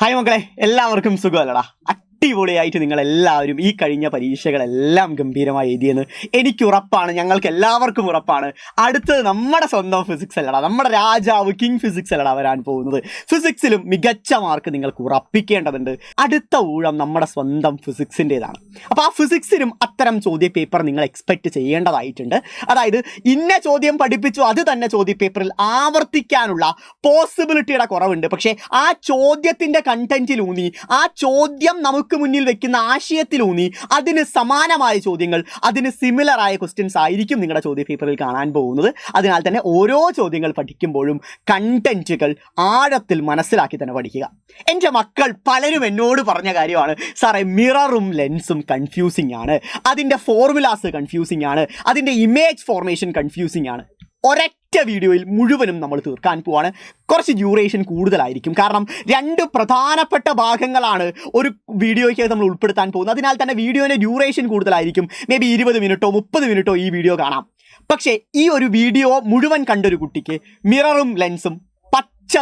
Hi മക്കളെ, എല്ലാവർക്കും സുഖമല്ലടാ. അടിപൊളിയായിട്ട് നിങ്ങളെല്ലാവരും ഈ കഴിഞ്ഞ പരീക്ഷകളെല്ലാം ഗംഭീരമായി എഴുതിയെന്ന് എനിക്ക് ഉറപ്പാണ്, ഞങ്ങൾക്ക് എല്ലാവർക്കും ഉറപ്പാണ്. അടുത്തത് നമ്മുടെ സ്വന്തം ഫിസിക്സ് അല്ലടാ, നമ്മുടെ രാജാവ് കിങ് ഫിസിക്സ് അല്ലടാ വരാൻ പോകുന്നത്. ഫിസിക്സിലും മികച്ച മാർക്ക് നിങ്ങൾക്ക് ഉറപ്പിക്കേണ്ടതുണ്ട്. അടുത്ത ഊഴം നമ്മുടെ സ്വന്തം ഫിസിക്സിൻ്റെതാണ്. അപ്പോൾ ആ ഫിസിക്സിനും അത്തരം ചോദ്യ പേപ്പർ നിങ്ങൾ എക്സ്പെക്റ്റ് ചെയ്യേണ്ടതായിട്ടുണ്ട്. അതായത് ഇന്ന ചോദ്യം പഠിപ്പിച്ചു, അത് തന്നെ ചോദ്യ പേപ്പറിൽ ആവർത്തിക്കാനുള്ള പോസിബിലിറ്റിയുടെ കുറവുണ്ട്. പക്ഷേ ആ ചോദ്യത്തിൻ്റെ കണ്ടന്റിലൂന്നി, ആ ചോദ്യം നമുക്ക് മുന്നിൽ വെക്കുന്ന ആശയത്തിലൂന്നി അതിന് സമാനമായ ചോദ്യങ്ങൾ, അതിന് സിമിലർ ആയ ക്വസ്റ്റ്യൻസ് ആയിരിക്കും നിങ്ങളുടെ ചോദ്യ പേപ്പറിൽ കാണാൻ പോകുന്നത്. അതിനാൽ തന്നെ ഓരോ ചോദ്യങ്ങൾ പഠിക്കുമ്പോഴും കണ്ടന്റുകൾ ആഴത്തിൽ മനസ്സിലാക്കി തന്നെ പഠിക്കുക. എൻ്റെ മക്കൾ പലരും എന്നോട് പറഞ്ഞ കാര്യമാണ്, സാറേ മിററും ലെൻസും കൺഫ്യൂസിങ് ആണ്, അതിൻ്റെ ഫോർമുലാസ് കൺഫ്യൂസിങ് ആണ്, അതിൻ്റെ ഇമേജ് ഫോർമേഷൻ കൺഫ്യൂസിങ് ആണ്. ഒരൊറ്റ വീഡിയോയിൽ മുഴുവനും നമ്മൾ തീർക്കാൻ പോവാണ്. കുറച്ച് ഡ്യൂറേഷൻ കൂടുതലായിരിക്കും, കാരണം രണ്ട് പ്രധാനപ്പെട്ട ഭാഗങ്ങളാണ് ഒരു വീഡിയോയ്ക്ക് നമ്മൾ ഉൾപ്പെടുത്താൻ പോകുന്നത്. അതിനാൽ തന്നെ വീഡിയോയുടെ ഡ്യൂറേഷൻ കൂടുതലായിരിക്കും. മേ ബി 20 മിനിറ്റോ 30 മിനിറ്റോ ഈ വീഡിയോ കാണാം. പക്ഷേ ഈ ഒരു വീഡിയോ മുഴുവൻ കണ്ടൊരു കുട്ടിക്ക് മിററും ലെൻസും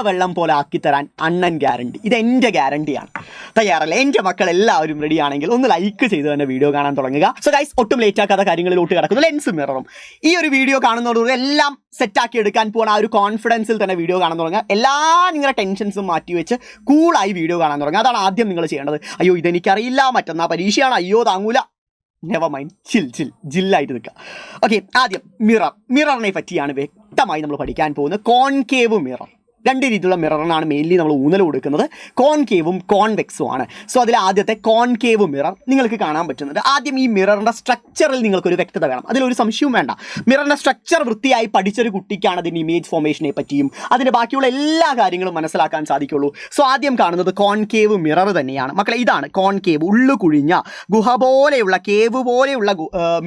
വെള്ളം പോലെ ആക്കിത്തരാൻ അണ്ണൻ ഗ്യാരണ്ടി. ഇത് എൻ്റെ ഗ്യാരണ്ടിയാണ്. തയ്യാറല്ലേ? എൻ്റെ മക്കൾ എല്ലാവരും റെഡി ആണെങ്കിൽ ഒന്ന് ലൈക്ക് ചെയ്ത് തന്നെ വീഡിയോ കാണാൻ തുടങ്ങുക. സോ ഗൈസ്, ഒട്ടും ലേറ്റ് ആക്കാത്ത കാര്യങ്ങളിലോട്ട് കിടക്കുന്നു. ലെൻസും മിററും ഈ ഒരു വീഡിയോ കാണുന്നതോടുകൂടി എല്ലാം സെറ്റാക്കി എടുക്കാൻ പോകണം. ആ ഒരു കോൺഫിഡൻസിൽ തന്നെ വീഡിയോ കാണാൻ തുടങ്ങുക. എല്ലാ നിങ്ങളുടെ ടെൻഷൻസും മാറ്റി വെച്ച് കൂളായി വീഡിയോ കാണാൻ തുടങ്ങുക. അതാണ് ആദ്യം നിങ്ങൾ ചെയ്യേണ്ടത്. അയ്യോ ഇതെനിക്കറിയില്ല, മറ്റന്നാ പരീക്ഷയാണ്, അയ്യോ താങ്ങൂല, നെവർ മൈൻഡ്, ജില്ലായിട്ട് നിൽക്കുക. ഓക്കെ, ആദ്യം മിററിനെ പറ്റിയാണ് വ്യക്തമായി നമ്മൾ പഠിക്കാൻ പോകുന്നത്. കോൺകേവ് മിറർ, രണ്ട് രീതിയിലുള്ള മിററിനാണ് മെയിൻലി നമ്മൾ ഊന്നൽ കൊടുക്കുന്നത്. കോൺകേവും കോൺവെക്സും ആണ്. സോ അതിൽ ആദ്യത്തെ കോൺകേവ് മിറർ നിങ്ങൾക്ക് കാണാൻ പറ്റുന്നുണ്ട്. ആദ്യം ഈ മിററിൻ്റെ സ്ട്രക്ചറിൽ നിങ്ങൾക്കൊരു വ്യക്തത വേണം, അതിലൊരു സംശയവും വേണ്ട. മിററിൻ്റെ സ്ട്രക്ചർ വൃത്തിയായി പഠിച്ചൊരു കുട്ടിക്കാണ് അതിൻ്റെ ഇമേജ് ഫോർമേഷനെ പറ്റിയും അതിൻ്റെ ബാക്കിയുള്ള എല്ലാ കാര്യങ്ങളും മനസ്സിലാക്കാൻ സാധിക്കുള്ളൂ. സോ ആദ്യം കാണുന്നത് കോൺകേവ് മിറർ തന്നെയാണ് മക്കളെ. ഇതാണ് കോൺകേവ്, ഉള്ളു കുഴിഞ്ഞ ഗുഹ പോലെയുള്ള, കേവ് പോലെയുള്ള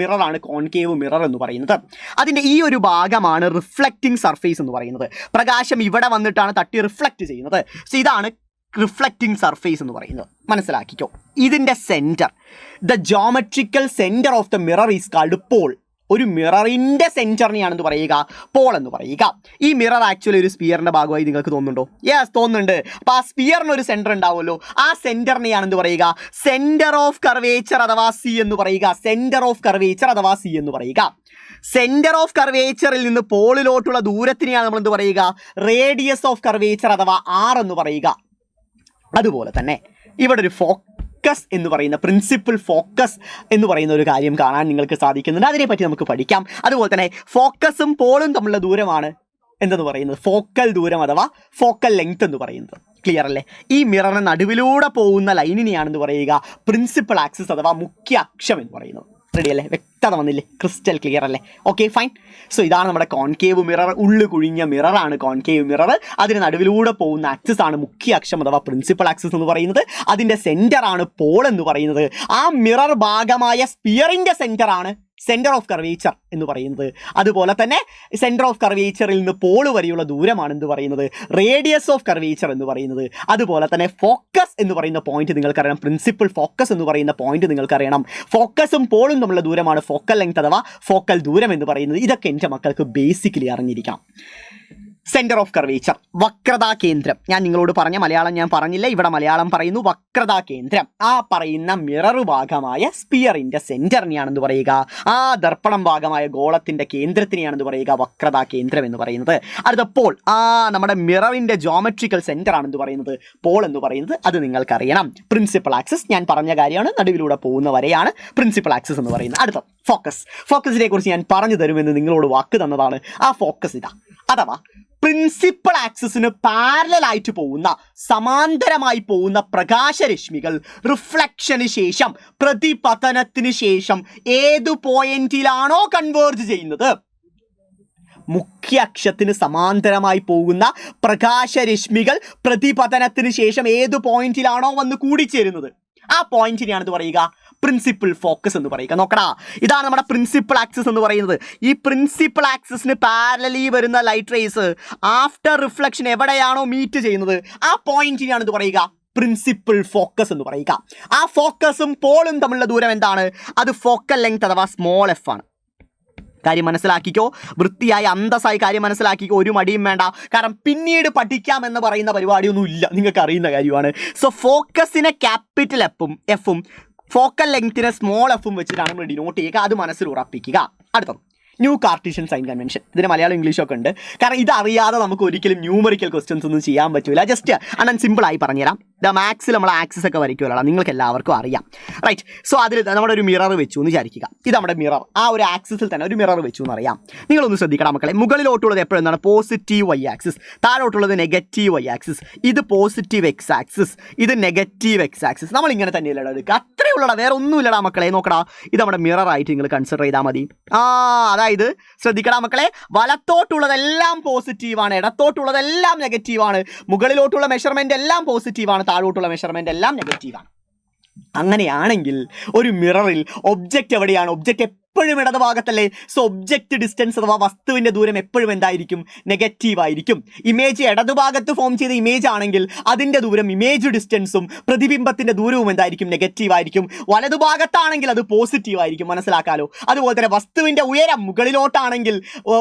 മിററാണ് കോൺകേവ് മിറർ എന്ന് പറയുന്നത്. അതിൻ്റെ ഈ ഒരു ഭാഗമാണ് റിഫ്ലക്റ്റിംഗ് സർഫേസ് എന്ന് പറയുന്നത്. പ്രകാശം ഇവിടെ വന്നിട്ടാണ് തട്ടി റിഫ്ലക്റ്റ് ചെയ്യുന്നത്. സോ ഇതാണ് റിഫ്ലക്റ്റിംഗ് സർഫേസ് എന്ന് പറയുന്നത്. മനസ്സിലാക്കിക്കോ. ഇതിൻ്റെ centre, the geometrical centre of the mirror is called pole. ഒരു മിററിൻ്റെ സെൻറ്ററിനെയാണെന്ന് പറയുക പോൾ എന്ന് പറയുക. ഈ മിറർ ആക്ച്വലി ഒരു സ്പിയറിൻ്റെ ഭാഗമായി നിങ്ങൾക്ക് തോന്നുന്നുണ്ടോ? യെസ്, തോന്നുന്നുണ്ട്. അപ്പോൾ ആ സ്പിയറിന് ഒരു സെൻറ്റർ ഉണ്ടാവുമല്ലോ, ആ സെൻറ്ററിനെയാണെന്ന് പറയുക സെൻറ്റർ ഓഫ് കർവേച്ചർ അഥവാ സി എന്ന് പറയുക. സെൻറ്റർ ഓഫ് കർവേച്ചർ അഥവാ സി എന്ന് പറയുക. സെൻറ്റർ ഓഫ് കർവേച്ചറിൽ നിന്ന് പോളിലോട്ടുള്ള ദൂരത്തിനെയാണ് നമ്മൾ എന്ത് പറയുക? റേഡിയസ് ഓഫ് കർവേച്ചർ അഥവാ ആർ എന്ന് പറയുക. അതുപോലെ തന്നെ ഇവിടെ ഒരു ഫോക്കസ് എന്ന് പറയുന്ന, പ്രിൻസിപ്പൽ ഫോക്കസ് എന്ന് പറയുന്ന ഒരു കാര്യം കാണാൻ നിങ്ങൾക്ക് സാധിക്കുന്നുണ്ട്. അതിനെപ്പറ്റി നമുക്ക് പഠിക്കാം. അതുപോലെ തന്നെ ഫോക്കസും പോളും തമ്മിലുള്ള ദൂരമാണ് എന്തെന്ന് പറയുന്നത്? ഫോക്കൽ ദൂരം അഥവാ ഫോക്കൽ ലെങ്ത് എന്ന് പറയുന്നത്. ക്ലിയർ അല്ലേ? ഈ മിററിന് നടുവിലൂടെ പോകുന്ന ലൈനിനെയാണെന്ന് പറയുക പ്രിൻസിപ്പൽ ആക്സിസ് അഥവാ മുഖ്യ അക്ഷം എന്ന് പറയുന്നത്. റെഡി അല്ലേ? വ്യക്തത വന്നില്ലേ? ക്രിസ്റ്റൽ ക്ലിയർ അല്ലേ? Okay, fine. സോ ഇതാണ് നമ്മുടെ കോൺകേവ് മിറർ. ഉള്ളു കുഴിഞ്ഞ മിററാണ് കോൺകേവ് മിറർ. അതിന് നടുവിലൂടെ പോകുന്ന ആക്സിസ് ആണ് മുഖ്യ അക്ഷം അഥവാ പ്രിൻസിപ്പൽ ആക്സിസ് എന്ന് പറയുന്നത്. അതിൻ്റെ സെൻറ്റർ ആണ് പോൾ എന്ന് പറയുന്നത്. ആ മിറർ ഭാഗമായ സ്പിയറിൻ്റെ സെൻറ്റർ ആണ് സെൻറ്റർ ഓഫ് കർവേച്ചർ എന്ന് പറയുന്നത്. അതുപോലെ തന്നെ സെൻറ്റർ ഓഫ് കർവേച്ചറിൽ നിന്ന് പോള് വരെയുള്ള ദൂരമാണ് എന്ന് പറയുന്നത് റേഡിയസ് ഓഫ് കർവേച്ചർ എന്ന് പറയുന്നത്. അതുപോലെ തന്നെ ഫോക്കസ് എന്ന് പറയുന്ന പോയിന്റ് നിങ്ങൾക്കറിയണം. പ്രിൻസിപ്പൽ ഫോക്കസ് എന്ന് പറയുന്ന പോയിന്റ് നിങ്ങൾക്കറിയണം. ഫോക്കസും പോളും തമ്മിലുള്ള ദൂരമാണ് ഫോക്കൽ ലെങ്ത് അഥവാ ഫോക്കൽ ദൂരം എന്ന് പറയുന്നത്. ഇതൊക്കെ എൻ്റെ മക്കൾക്ക് ബേസിക്കലി അറിഞ്ഞിരിക്കാം. സെൻറ്റർ ഓഫ് കർവേച്ചർ, വക്രതാ കേന്ദ്രം. ഞാൻ നിങ്ങളോട് പറഞ്ഞ മലയാളം ഞാൻ പറഞ്ഞില്ല, ഇവിടെ മലയാളം പറയുന്നു. വക്രതാ കേന്ദ്രം, ആ പറയുന്ന മിറർ ഭാഗമായ സ്പിയറിൻ്റെ സെൻറ്ററിനെയാണെന്ന് പറയുക. ആ ദർപ്പണം ഭാഗമായ ഗോളത്തിൻ്റെ കേന്ദ്രത്തിനെയാണെന്ന് പറയുക വക്രതാ കേന്ദ്രം എന്ന് പറയുന്നത്. അടുത്ത പോൾ, നമ്മുടെ മിററിൻ്റെ ജോമെട്രിക്കൽ സെൻറ്റർ ആണെന്ന് പറയുന്നത് പോൾ എന്ന് പറയുന്നത്. അത് നിങ്ങൾക്കറിയണം. പ്രിൻസിപ്പൽ ആക്സിസ് ഞാൻ പറഞ്ഞ കാര്യമാണ്, നടുവിലൂടെ പോകുന്ന വരെയാണ് പ്രിൻസിപ്പൽ ആക്സിസ് എന്ന് പറയുന്നത്. അടുത്ത ഫോക്കസ്. ഫോക്കസിനെ കുറിച്ച് ഞാൻ പറഞ്ഞു തരുമെന്ന് നിങ്ങളോട് വാക്ക് തന്നതാണ്. ആ ഫോക്കസ് ഇതാ, അഥവാ പ്രിൻസിപ്പൽ ആക്സിസിന് പാരലായിട്ട് പോകുന്ന, സമാന്തരമായി പോകുന്ന പ്രകാശരശ്മികൾ റിഫ്ലക്ഷന് ശേഷം, പ്രതിപതനത്തിന് ശേഷം ഏതു പോയിന്റിലാണോ കൺവേർജ് ചെയ്യുന്നത്, മുഖ്യ അക്ഷത്തിന് സമാന്തരമായി പോകുന്ന പ്രകാശരശ്മികൾ പ്രതിപതനത്തിന് ശേഷം ഏതു പോയിന്റിലാണോ വന്ന് കൂടിച്ചേരുന്നത്, ആ പോയിന്റിനെയാണെന്ന് പറയുക പ്രിൻസിപ്പൽ ഫോക്കസ് എന്ന് പറയുക. നോക്കടാ, ഇതാണ് നമ്മുടെ പ്രിൻസിപ്പൽ ആക്സിസ് എന്ന് പറയുന്നത്. ഈ പ്രിൻസിപ്പൽ ആക്സിസിന് പാരലലി വരുന്ന ലൈറ്റ് റേസ് ആഫ്റ്റർ റിഫ്ലക്ഷൻ എവിടെയാണോ മീറ്റ് ചെയ്യുന്നത്, ആ പോയിന്റിനെയാണെന്ന് പറയുക പ്രിൻസിപ്പൽ ഫോക്കസ് എന്ന് പറയുക. ആ ഫോക്കസും പോളും തമ്മിലുള്ള ദൂരം എന്താണ്? അത് ഫോക്കൽ ലെങ്ത് അഥവാ സ്മോൾ എഫ് ആണ്. കാര്യം മനസ്സിലാക്കിക്കോ, വൃത്തിയായി അന്തസ്സായി കാര്യം മനസ്സിലാക്കിക്കോ, ഒരു മടിയും വേണ്ട. കാരണം പിന്നീട് പഠിക്കാം എന്ന് പറയുന്ന പരിപാടിയൊന്നും ഇല്ല, നിങ്ങൾക്ക് അറിയുന്ന കാര്യമാണ്. സോ ഫോക്കസിനെ ക്യാപിറ്റൽ എഫും ഫോക്കൽ ലെങ്തിനെ സ്മോൾ എഫും വെച്ചിട്ടാണ് നമ്മൾ ഡിനോട്ട് ചെയ്യുക. അത് മനസ്സിൽ ഉറപ്പിക്കുക. അടുത്തത് ന്യൂ കാർട്ടീഷ്യൻ സൈൻ കൺവെൻഷൻ. ഇതിന് മലയാളം ഇംഗ്ലീഷൊക്കെ ഉണ്ട്. കാരണം ഇതറിയാതെ നമുക്ക് ഒരിക്കലും ന്യൂമറിക്കൽ ക്വസ്റ്റ്യൻസ് ഒന്നും ചെയ്യാൻ പറ്റില്ല. ജസ്റ്റ് അണ്ണൻ സിമ്പിളായി പറഞ്ഞുതരാം. മാത്സിൽ നമ്മൾ ആക്സിസ് ഒക്കെ വരയ്ക്കുമല്ലോ, നിങ്ങൾക്ക് എല്ലാവർക്കും അറിയാം, റൈറ്റ്? സോ അതിൽ നമ്മുടെ ഒരു മിറർ വെച്ചു എന്ന് വിചാരിക്കുക. ഇത് നമ്മുടെ മിറർ, ആ ഒരു ആക്സിസിൽ തന്നെ ഒരു മിറർ വെച്ചു എന്ന് അറിയാം. നിങ്ങളൊന്ന് ശ്രദ്ധിക്കണം മക്കളെ. മുകളിലോട്ടുള്ളത് എപ്പോഴും എന്താണ്? Positive Y axis. താഴോട്ടുള്ളത് നെഗറ്റീവ് വൈ ആക്സിസ്. ഇത് പോസിറ്റീവ് എക്സ് ആക്സിസ്, ഇത് നെഗറ്റീവ് എക്സ് ആക്സിസ്. നമ്മൾ ഇങ്ങനെ തന്നെയല്ല എടുക്കുക, അത്രയേ ഉള്ളടാ, വേറെ ഒന്നുമില്ലടാ മക്കളെ. നോക്കടാ, ഇത് നമ്മുടെ മിറർ ആയിട്ട് നിങ്ങൾ കൺസിഡർ ചെയ്താൽ മതി. അതായത് ശ്രദ്ധിക്കടാ മക്കളെ, വലത്തോട്ടുള്ളതെല്ലാം പോസിറ്റീവാണ്, ഇടത്തോട്ടുള്ളതെല്ലാം നെഗറ്റീവാണ്, മുകളിലോട്ടുള്ള മെഷർമെന്റ് എല്ലാം പോസിറ്റീവാണ്, താഴോട്ടുള്ള മെഷർമെന്റ് എല്ലാം നെഗറ്റീവാണ്. അങ്ങനെയാണെങ്കിൽ ഒരു മിററിൽ ഒബ്ജക്റ്റ് എവിടെയാണ്? ഒബ്ജക്റ്റ് എപ്പോഴും ഇടതുഭാഗത്തല്ലേ? സോ ഒബ്ജക്റ്റ് ഡിസ്റ്റൻസ് അഥവാ വസ്തുവിന്റെ ദൂരം എപ്പോഴും എന്തായിരിക്കും? നെഗറ്റീവ് ആയിരിക്കും. ഇമേജ് ഇടതുഭാഗത്ത് ഫോം ചെയ്ത ഇമേജ് ആണെങ്കിൽ അതിന്റെ ദൂരം, ഇമേജ് ഡിസ്റ്റൻസും പ്രതിബിംബത്തിന്റെ ദൂരവും എന്തായിരിക്കും? നെഗറ്റീവ് ആയിരിക്കും. വലതുഭാഗത്താണെങ്കിൽ അത് പോസിറ്റീവ് ആയിരിക്കും, മനസ്സിലാക്കാലോ. അതുപോലെ തന്നെ വസ്തുവിന്റെ ഉയരം മുകളിലോട്ടാണെങ്കിൽ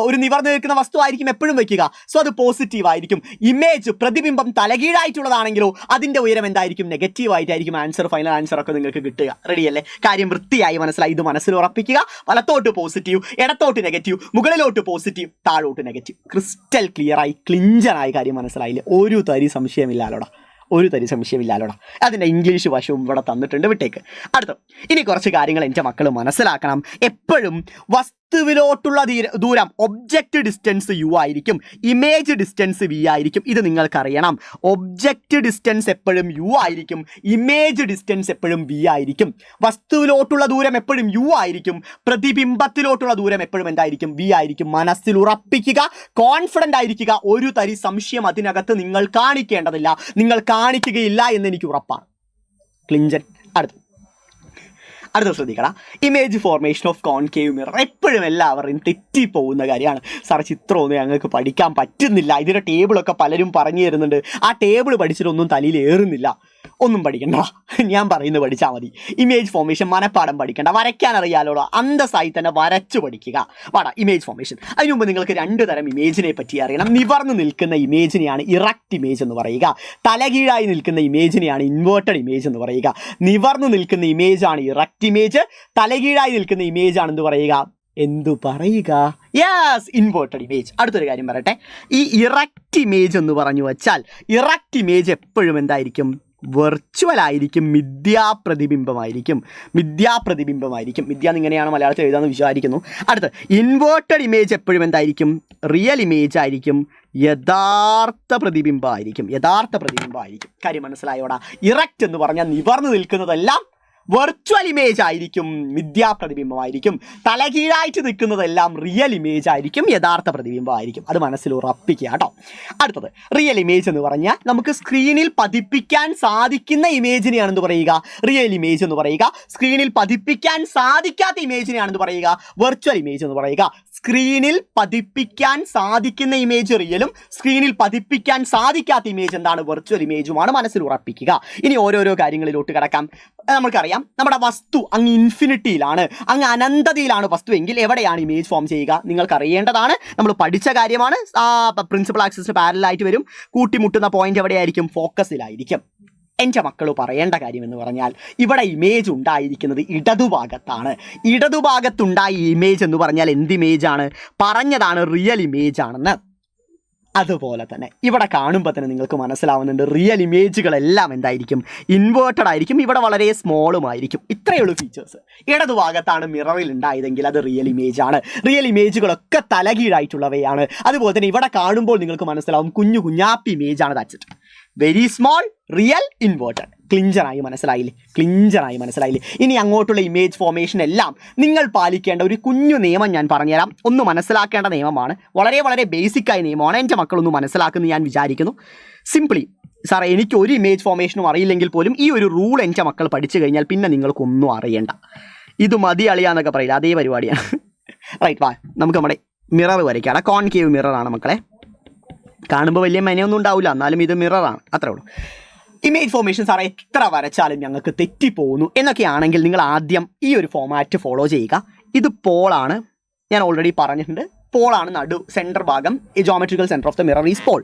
ഒരു നിവർന്നു നിൽക്കുന്ന വസ്തു ആയിരിക്കും എപ്പോഴും വെക്കുക, സോ അത് പോസിറ്റീവ് ആയിരിക്കും. ഇമേജ് പ്രതിബിംബം തലകീഴായിട്ടുള്ളതാണെങ്കിലോ അതിന്റെ ഉയരം എന്തായിരിക്കും? നെഗറ്റീവ് ആയിട്ടായിരിക്കും. ആൻസർ, ഫൈനൽ ആൻസർ ഒക്കെ നിങ്ങൾക്ക് കിട്ടുക. റെഡിയല്ലേ? കാര്യം വൃത്തിയായി മനസ്സിലായി. ഇത് മനസ്സിൽ ഉറപ്പിക്കുക. വലത്തോട്ട് പോസിറ്റീവ്, ഇടത്തോട്ട് നെഗറ്റീവ്, മുകളിലോട്ട് പോസിറ്റീവ്, താഴോട്ട് നെഗറ്റീവ്. ക്രിസ്റ്റൽ ക്ലിയർ ആയി, ക്ലിഞ്ചറായി. കാര്യം മനസ്സിലായില്ലേ? ഒരു തരി സംശയമില്ലാലോടാ, ഒരു തരി സംശയമില്ലാലോടാ. അതിൻ്റെ ഇംഗ്ലീഷ് വശവും ഇവിടെ തന്നിട്ടുണ്ട്, വിട്ടേക്ക്. അടുത്ത ഇനി കുറച്ച് കാര്യങ്ങൾ എൻ്റെ മക്കൾ മനസ്സിലാക്കണം. എപ്പോഴും വസ്തുവിലോട്ടുള്ള ദൂരം ഒബ്ജക്റ്റ് ഡിസ്റ്റൻസ് യു ആയിരിക്കും, ഇമേജ് ഡിസ്റ്റൻസ് വി ആയിരിക്കും. ഇത് നിങ്ങൾക്കറിയണം. ഒബ്ജക്റ്റ് ഡിസ്റ്റൻസ് എപ്പോഴും യു ആയിരിക്കും, ഇമേജ് ഡിസ്റ്റൻസ് എപ്പോഴും വി ആയിരിക്കും. വസ്തുവിലോട്ടുള്ള ദൂരം എപ്പോഴും യു ആയിരിക്കും, പ്രതിബിംബത്തിലോട്ടുള്ള ദൂരം എപ്പോഴും എന്തായിരിക്കും? വി ആയിരിക്കും. മനസ്സിൽ ഉറപ്പിക്കുക, കോൺഫിഡൻ്റ് ആയിരിക്കുക. ഒരു തരി സംശയം അതിനകത്ത് നിങ്ങൾ കാണിക്കേണ്ടതില്ല, നിങ്ങൾ കാണിക്കുകയില്ല എന്ന് എനിക്ക് ഉറപ്പാണ്. ക്ലിഞ്ചൻ. അടുത്ത ശ്രദ്ധിക്കണം. Image formation of concave mirror എപ്പോഴും എല്ലാവരും തെറ്റിപ്പോകുന്ന കാര്യമാണ്. സാർ ചിത്രമൊന്നും ഞങ്ങൾക്ക് പഠിക്കാൻ പറ്റുന്നില്ല, ഇതിൻ്റെ ടേബിളൊക്കെ പലരും പറഞ്ഞു തരുന്നുണ്ട്, ആ ടേബിൾ പഠിച്ചിട്ടൊന്നും തലയിൽ ഏറുന്നില്ല. ഒന്നും പഠിക്കണ്ട, ഞാൻ പറയുന്നത് പഠിച്ചാൽ മതി. ഇമേജ് ഫോർമേഷൻ മനപ്പാടം പഠിക്കണ്ട, വരയ്ക്കാൻ അറിയാലോ, അന്തസ്സായി തന്നെ വരച്ചു പഠിക്കുക. വാടാ ഇമേജ് ഫോർമേഷൻ. അതിനു മുമ്പ് നിങ്ങൾക്ക് രണ്ട് തരം ഇമേജിനെ പറ്റി അറിയണം. നിവർന്ന് നിൽക്കുന്ന ഇമേജിനെയാണ് ഇറക്റ്റ് ഇമേജ് എന്ന് പറയുക, തലകീഴായി നിൽക്കുന്ന ഇമേജിനെയാണ് ഇൻവേർട്ടഡ് ഇമേജ് എന്ന് പറയുക. നിവർന്ന് നിൽക്കുന്ന ഇമേജാണ് ഇറക്റ്റ് ഇമേജ്, തലകീഴായി നിൽക്കുന്ന ഇമേജ് ആണെന്ന് പറയുക. എന്തു പറയുക? Yes, inverted image. അടുത്തൊരു കാര്യം പറയട്ടെ. ഈ ഇറക്റ്റ് ഇമേജ് എന്ന് പറഞ്ഞു വെച്ചാൽ ഇറക്റ്റ് ഇമേജ് എപ്പോഴും എന്തായിരിക്കും? വെർച്വൽ ആയിരിക്കും, മിഥ്യാപ്രതിബിംബമായിരിക്കും. മിഥ്യ എന്നിങ്ങനെയാണ് മലയാളത്തിൽ എഴുതാമെന്ന് വിചാരിക്കുന്നു. അടുത്ത് ഇൻവേർട്ടഡ് ഇമേജ് എപ്പോഴും എന്തായിരിക്കും? റിയൽ ഇമേജ് ആയിരിക്കും, യഥാർത്ഥ പ്രതിബിംബമായിരിക്കും. കാര്യം മനസ്സിലായോടാ? ഇറക്റ്റ് എന്ന് പറഞ്ഞാൽ നിവർന്നു നിൽക്കുന്നതെല്ലാം വെർച്വൽ ഇമേജ് ആയിരിക്കും, മിഥ്യാപ്രതിബിംബമായിരിക്കും. തലകീഴായിട്ട് നിൽക്കുന്നതെല്ലാം റിയൽ ഇമേജ് ആയിരിക്കും, യഥാർത്ഥ പ്രതിബിംബമായിരിക്കും. അത് മനസ്സിൽ ഉറപ്പിക്കുക കേട്ടോ. അടുത്തത് റിയൽ ഇമേജ് എന്ന് പറഞ്ഞാൽ നമുക്ക് സ്ക്രീനിൽ പതിപ്പിക്കാൻ സാധിക്കുന്ന ഇമേജിനെയാണെന്ന് പറയുക റിയൽ ഇമേജ് എന്ന് പറയുക. സ്ക്രീനിൽ പതിപ്പിക്കാൻ സാധിക്കാത്ത ഇമേജിനെയാണെന്ന് പറയുക വെർച്വൽ ഇമേജ് എന്ന് പറയുക. സ്ക്രീനിൽ പതിപ്പിക്കാൻ സാധിക്കുന്ന ഇമേജ് റിയലും, സ്ക്രീനിൽ പതിപ്പിക്കാൻ സാധിക്കാത്ത ഇമേജ് എന്താണ്? വെർച്വൽ ഇമേജുമാണ്. മനസ്സിൽ ഉറപ്പിക്കുക. ഇനി ഓരോരോ കാര്യങ്ങളിലോട്ട് കിടക്കാം. നമുക്കറിയാം, നമ്മുടെ വസ്തു അങ്ങ് ഇൻഫിനിറ്റിയിലാണ്, അങ്ങ് അനന്തതയിലാണ് വസ്തു എങ്കിൽ എവിടെയാണ് ഇമേജ് ഫോം ചെയ്യുക? നിങ്ങൾക്ക് അറിയേണ്ടതാണ്, നമ്മൾ പഠിച്ച കാര്യമാണ്. പ്രിൻസിപ്പൽ ആക്സിസിന് പാരലായിട്ട് വരും. കൂട്ടിമുട്ടുന്ന പോയിന്റ് എവിടെയായിരിക്കും? ഫോക്കസിലായിരിക്കും. എൻ്റെ മക്കൾ പറയേണ്ട കാര്യം എന്ന് പറഞ്ഞാൽ ഇവിടെ ഇമേജ് ഉണ്ടായിരിക്കുന്നത് ഇടതുഭാഗത്താണ്. ഇടതുഭാഗത്തുണ്ടായ ഇമേജ് എന്ന് പറഞ്ഞാൽ എന്ത് ഇമേജാണ്? പറഞ്ഞതാണ് റിയൽ ഇമേജ് ആണെന്ന്. അതുപോലെ തന്നെ ഇവിടെ കാണുമ്പോൾ തന്നെ നിങ്ങൾക്ക് മനസ്സിലാവുന്നുണ്ട്, റിയൽ ഇമേജുകളെല്ലാം എന്തായിരിക്കും? ഇൻവേർട്ടഡ് ആയിരിക്കും. ഇവിടെ വളരെ സ്മോളുമായിരിക്കും. ഇത്രയേ ഉള്ളൂ ഫീച്ചേഴ്സ്. ഇടതുഭാഗത്താണ് മിററിൽ ഉണ്ടായതെങ്കിൽ അത് റിയൽ ഇമേജ് ആണ്. റിയൽ ഇമേജുകളൊക്കെ തലകീഴായിട്ടുള്ളവയാണ്. അതുപോലെ തന്നെ ഇവിടെ കാണുമ്പോൾ നിങ്ങൾക്ക് മനസ്സിലാവും കുഞ്ഞു കുഞ്ഞാപ്പി ഇമേജ് ആണ്. That's it. Very small, real, inverted. ക്ലിഞ്ചറായി മനസ്സിലായില്ലേ? ഇനി അങ്ങോട്ടുള്ള ഇമേജ് ഫോർമേഷൻ എല്ലാം നിങ്ങൾ പാലിക്കേണ്ട ഒരു കുഞ്ഞു നിയമം ഞാൻ പറഞ്ഞുതരാം. ഒന്ന് മനസ്സിലാക്കേണ്ട നിയമമാണ്, വളരെ വളരെ ബേസിക്കായ നിയമമാണ്. എൻ്റെ മക്കളൊന്ന് മനസ്സിലാക്കുന്നു ഞാൻ വിചാരിക്കുന്നു. സിംപ്ലി സാറേ എനിക്ക് ഒരു ഇമേജ് ഫോർമേഷനും അറിയില്ലെങ്കിൽ പോലും ഈ ഒരു റൂൾ എൻ്റെ മക്കൾ പഠിച്ചു കഴിഞ്ഞാൽ പിന്നെ നിങ്ങൾക്കൊന്നും അറിയണ്ട. ഇത് മതി അളിയാന്നൊക്കെ പറയില്ല, അതേ പരിപാടിയാണ്. റൈറ്റ്, വാ നമുക്ക് നമ്മുടെ മിറർ വരയ്ക്കാം. കോൺകേവ് മിററാണ് മക്കളെ. കാണുമ്പോൾ വലിയ മെനയൊന്നും ഉണ്ടാവില്ല, എന്നാലും ഇത് മിററാണ്, അത്രേ ഉള്ളൂ. ഇമേജ് ഫോർമേഷൻ സാറേ എത്ര വരച്ചാലും ഞങ്ങൾക്ക് തെറ്റിപ്പോകുന്നു എന്നൊക്കെയാണെങ്കിൽ നിങ്ങൾ ആദ്യം ഈ ഒരു ഫോമാറ്റ് ഫോളോ ചെയ്യുക. ഇത് പോളാണ്, ഞാൻ ഓൾറെഡി പറഞ്ഞിട്ടുണ്ട്. പോളാണ് സെൻറ്റർ ഭാഗം, ഈ geometrical centre of the mirror is pole.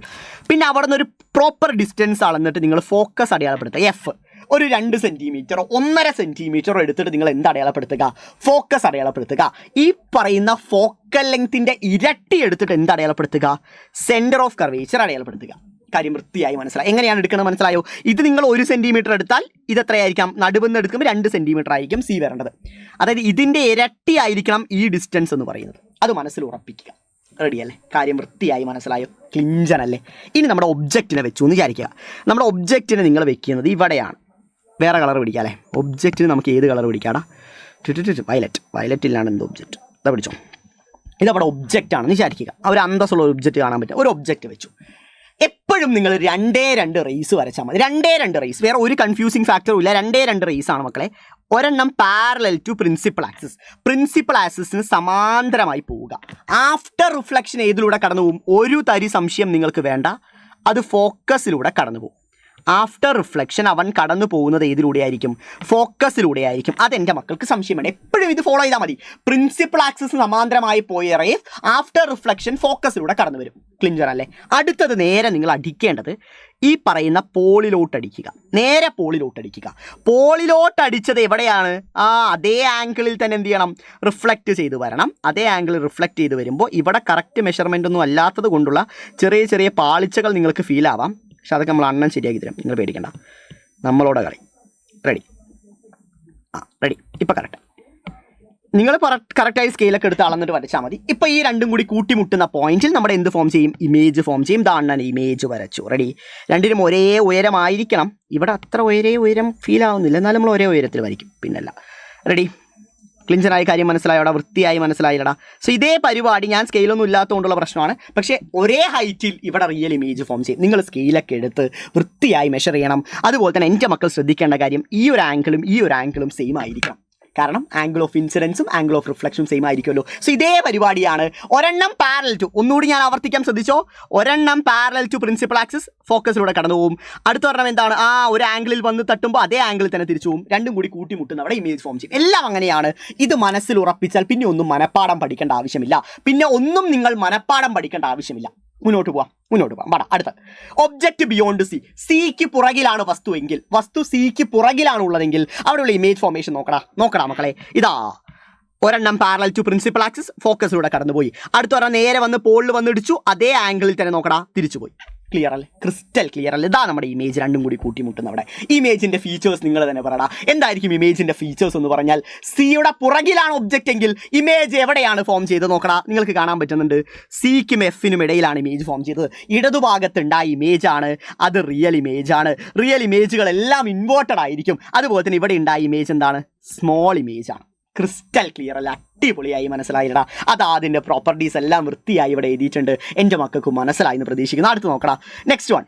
പിന്നെ അവിടെ നിന്ന് ഒരു പ്രോപ്പർ ഡിസ്റ്റൻസ് അളന്നിട്ട് നിങ്ങൾ ഫോക്കസ് അടയാളപ്പെടുത്തുക. എഫ് ഒരു 2 സെൻറ്റിമീറ്ററോ 1.5 സെൻറ്റിമീറ്ററോ എടുത്തിട്ട് നിങ്ങൾ എന്ത് അടയാളപ്പെടുത്തുക? ഫോക്കസ് അടയാളപ്പെടുത്തുക. ഈ പറയുന്ന ഫോക്കൽ ലെങ്ത്തിൻ്റെ ഇരട്ടി എടുത്തിട്ട് എന്ത് അടയാളപ്പെടുത്തുക? സെൻറ്റർ ഓഫ് കർവേച്ചർ അടയാളപ്പെടുത്തുക. കാര്യം വൃത്തിയായി മനസ്സിലായി. എങ്ങനെയാണ് എടുക്കുന്നത് മനസ്സിലായോ? ഇത് നിങ്ങൾ 1 സെൻറ്റിമീറ്റർ എടുത്താൽ ഇത് എത്രയായിരിക്കാം? നടുവെന്ന് എടുക്കുമ്പോൾ 2 സെൻറ്റിമീറ്റർ ആയിരിക്കും സി വരേണ്ടത്. അതായത് ഇതിൻ്റെ ഇരട്ടി ആയിരിക്കണം ഈ ഡിസ്റ്റൻസ് എന്ന് പറയുന്നത്. അത് മനസ്സിൽ ഉറപ്പിക്കുക. റെഡിയല്ലേ? കാര്യം വൃത്തിയായി മനസ്സിലായോ? ക്ലിഞ്ചൻ അല്ലേ? ഇനി നമ്മുടെ ഒബ്ജക്റ്റിനെ വെച്ചു എന്ന് വിചാരിക്കുക. നമ്മുടെ ഒബ്ജക്റ്റിനെ നിങ്ങൾ വെക്കുന്നത് ഇവിടെയാണ്. വേറെ കളർ പിടിക്കാം അല്ലേ? ഒബ്ജക്റ്റിന് നമുക്ക് ഏത് കളർ പിടിക്കാടാ? വയലറ്റ് ഇല്ലാണ്ട് എന്ത് ഒബ്ജക്റ്റ്? ഇതാ പിടിച്ചോ. ഇതവിടെ ഒബ്ജക്റ്റ് ആണെന്ന് വിചാരിക്കുക. ഒരു അന്തസ്സുള്ള ഒരു ഒബ്ജക്റ്റ് കാണാൻ പറ്റും. ഒരു ഒബ്ജക്റ്റ് വെച്ചു. എപ്പോഴും നിങ്ങൾ 2 റേസ് വരച്ചാൽ മതി. 2 റേസ്, വേറെ ഒരു കൺഫ്യൂസിങ് ഫാക്ടറും ഇല്ല. 2 റേസ് ആണ് മക്കളെ. ഒരെണ്ണം parallel to principal axis. Principal ആക്സിസിന് സമാന്തരമായി പോവുക. ആഫ്റ്റർ റിഫ്ലക്ഷൻ ഏതിലൂടെ കടന്നു പോകും? ഒരു തരി സംശയം നിങ്ങൾക്ക് വേണ്ട, അത് ഫോക്കസിലൂടെ കടന്നു പോകും. ആഫ്റ്റർ റിഫ്ലക്ഷൻ അവൻ കടന്നു പോകുന്നത് ഏതിലൂടെ ആയിരിക്കും? ഫോക്കസിലൂടെ ആയിരിക്കും. അതെൻ്റെ മക്കൾക്ക് സംശയമാണ്. എപ്പോഴും ഇത് ഫോളോ ചെയ്താൽ മതി. പ്രിൻസിപ്പൽ ആക്സിസ് സമാന്തരമായി പോയ റേസ് ആഫ്റ്റർ റിഫ്ലക്ഷൻ ഫോക്കസിലൂടെ കടന്നു വരും. ക്ലിഞ്ചർ അല്ലേ? അടുത്തത് നേരെ നിങ്ങൾ അടിക്കേണ്ടത് ഈ പറയുന്ന പോളിലോട്ട് അടിക്കുക. നേരെ പോളിലോട്ട് അടിക്കുക. പോളിലോട്ട് അടിച്ചത് എവിടെയാണ്? അതേ ആംഗിളിൽ തന്നെ എന്ത് ചെയ്യണം? റിഫ്ലക്റ്റ് ചെയ്ത് വരണം. അതേ ആംഗിൾ റിഫ്ലക്റ്റ് ചെയ്ത് വരുമ്പോൾ ഇവിടെ കറക്റ്റ് മെഷർമെൻ്റ് ഒന്നും അല്ലാത്തത് കൊണ്ടുള്ള ചെറിയ പാളിച്ചകൾ നിങ്ങൾക്ക് ഫീൽ ആവാം. പക്ഷെ അതൊക്കെ നമ്മൾ അണ്ണൻ ശരിയാക്കി തരും. നിങ്ങൾ പേടിക്കണ്ട, നമ്മളോട് കളി. റെഡി? റെഡി. ഇപ്പം കറക്റ്റ്. നിങ്ങൾ കറക്റ്റായി സ്കെയിലൊക്കെ എടുത്ത് അളന്നിട്ട് വരച്ചാൽ മതി. ഇപ്പോൾ ഈ രണ്ടും കൂടി കൂട്ടിമുട്ടുന്ന പോയിന്റിൽ നമ്മുടെ എന്ത് ഫോം ചെയ്യും? ഇമേജ് ഫോം ചെയ്യും. അണ്ണൻ ഇമേജ് വരച്ചു. റെഡി? രണ്ടിനും ഒരേ ഉയരമായിരിക്കണം. ഇവിടെ അത്ര ഉയരം ഫീൽ ആവുന്നില്ല, എന്നാലും നമ്മൾ ഒരേ ഉയരത്തിൽ വരയ്ക്കും. പിന്നല്ല. റെഡി? ക്ലിഞ്ചറായ കാര്യം മനസ്സിലായോടാ? വൃത്തിയായി മനസ്സിലായില്ലടാ? സോ ഇതേ പരിപാടി ഞാൻ സ്കെയിലൊന്നും ഇല്ലാത്തതുകൊണ്ടുള്ള പ്രശ്നമാണ്. പക്ഷേ ഒരേ ഹൈറ്റിൽ ഇവിടെ റിയൽ ഇമേജ് ഫോം ചെയ്യും. നിങ്ങൾ സ്കെയിലൊക്കെ എടുത്ത് വൃത്തിയായി മെഷർ ചെയ്യണം. അതുപോലെ തന്നെ എൻ്റെ മക്കൾ ശ്രദ്ധിക്കേണ്ട കാര്യം, ഈ ഒരു ആംഗിളും സെയിം ആയിരിക്കണം. കാരണം ആംഗിൾ ഓഫ് ഇൻസിഡൻസും ആംഗിൾ ഓഫ് റിഫ്ലക്ഷനും സെയിം ആയിരിക്കുമല്ലോ. സോ ഇതേ പരിപാടിയാണ്. ഒരെണ്ണം പാരലൽ ടു, ഒന്നുകൂടി ഞാൻ ആവർത്തിക്കാൻ ശ്രദ്ധിച്ചോ, ഒരെണ്ണം പാരലൽ ടു പ്രിൻസിപ്പൽ ആക്സിസ് ഫോക്കസിലൂടെ കടന്നു പോകും. അടുത്ത ഒരെണ്ണം എന്താണ്? ഒരു ആംഗിളിൽ വന്ന് തട്ടുമ്പോൾ അതേ ആംഗിളിൽ തന്നെ തിരിച്ചു പോകും. രണ്ടും കൂടി കൂട്ടിമുട്ടുന്ന അവിടെ ഇമേജ് ഫോം ചെയ്യും. എല്ലാം അങ്ങനെയാണ്. ഇത് മനസ്സിൽ ഉറപ്പിച്ചാൽ പിന്നെ ഒന്നും മനപ്പാഠം പഠിക്കേണ്ട ആവശ്യമില്ല. നിങ്ങൾ മനപ്പാഠം പഠിക്കേണ്ട ആവശ്യമില്ല. മുന്നോട്ട് പോവാം. പാടാം. അടുത്ത ഒബ്ജക്റ്റ് ബിയോണ്ട് സി. സിക്ക് പുറകിലാണ് വസ്തു സിക്ക് പുറകിലാണ് ഉള്ളതെങ്കിൽ അവിടെയുള്ള ഇമേജ് ഫോർമേഷൻ നോക്കടാ മക്കളെ. ഇതാ ഒരെണ്ണം പാരലൽ ടു പ്രിൻസിപ്പൽ ആക്സിസ് ഫോക്കസിലൂടെ കടന്നുപോയി. അടുത്തൊരെണ്ണം നേരെ വന്ന് പോളിൽ വന്ന് ഇടിച്ചു. അതേ ആംഗിളിൽ തന്നെ തിരിച്ചുപോയി. ക്ലിയർ അല്ലേ? ക്രിസ്റ്റൽ ക്ലിയർ അല്ലേ? ഇതാ നമ്മുടെ ഇമേജ് രണ്ടും കൂടി കൂട്ടിമുട്ടുന്ന അവിടെ. ഇമേജിൻ്റെ ഫീച്ചേഴ്സ് നിങ്ങൾ തന്നെ പറയടാ. എന്തായിരിക്കും ഇമേജിൻ്റെ ഫീച്ചേഴ്സ് എന്ന് പറഞ്ഞാൽ? സിയുടെ പുറകിലാണ് ഒബ്ജക്റ്റ് എങ്കിൽ ഇമേജ് എവിടെയാണ് ഫോം ചെയ്തത് നോക്കടാ. നിങ്ങൾക്ക് കാണാൻ പറ്റുന്നുണ്ട്. സിക്കും എഫിനും ഇടയിലാണ് ഇമേജ് ഫോം ചെയ്തത്. ഇടതുഭാഗത്തുണ്ടായ ഇമേജാണ് അത്. റിയൽ ഇമേജാണ്. റിയൽ ഇമേജുകളെല്ലാം ഇൻവേർട്ടഡ് ആയിരിക്കും. അതുപോലെ തന്നെ ഇവിടെ ഉണ്ടായ ഇമേജ് എന്താണ്? സ്മോൾ ഇമേജാണ്. ക്രിസ്റ്റൽ ക്ലിയർ അല്ല? അടിപൊളിയായി മനസ്സിലായിടാ. അതാ അതിൻ്റെ പ്രോപ്പർട്ടീസ് എല്ലാം വൃത്തിയായി ഇവിടെ എഴുതിയിട്ടുണ്ട്. എൻ്റെ മക്കൾക്ക് മനസ്സിലായി എന്ന് പ്രതീക്ഷിക്കുന്നു. അടുത്ത് നോക്കടാ. Next one.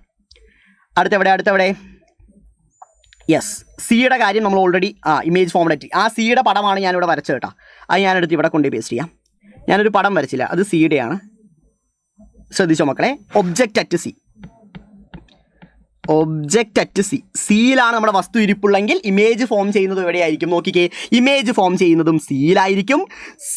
അടുത്തെവിടെ? യെസ്, സിയുടെ കാര്യം നമ്മൾ ഓൾറെഡി ഇമേജ് ഫോമിലെത്തി. ആ സിയുടെ പടമാണ് ഞാനിവിടെ വരച്ചത് കേട്ടോ. അത് ഞാനെടുത്ത് ഇവിടെ കൊണ്ടുപോയി പേസ്റ്റ് ചെയ്യാം. ഞാനൊരു പടം വരച്ചില്ല, അത് സിയുടെയാണ്. ശ്രദ്ധിച്ചോ മക്കളെ. Object at C. സിയിലാണ് നമ്മുടെ വസ്തു ഇരിപ്പുള്ളെങ്കിൽ ഇമേജ് ഫോം ചെയ്യുന്നത് എവിടെയായിരിക്കും? നോക്കിക്കേ, ഇമേജ് ഫോം ചെയ്യുന്നതും സിയിലായിരിക്കും.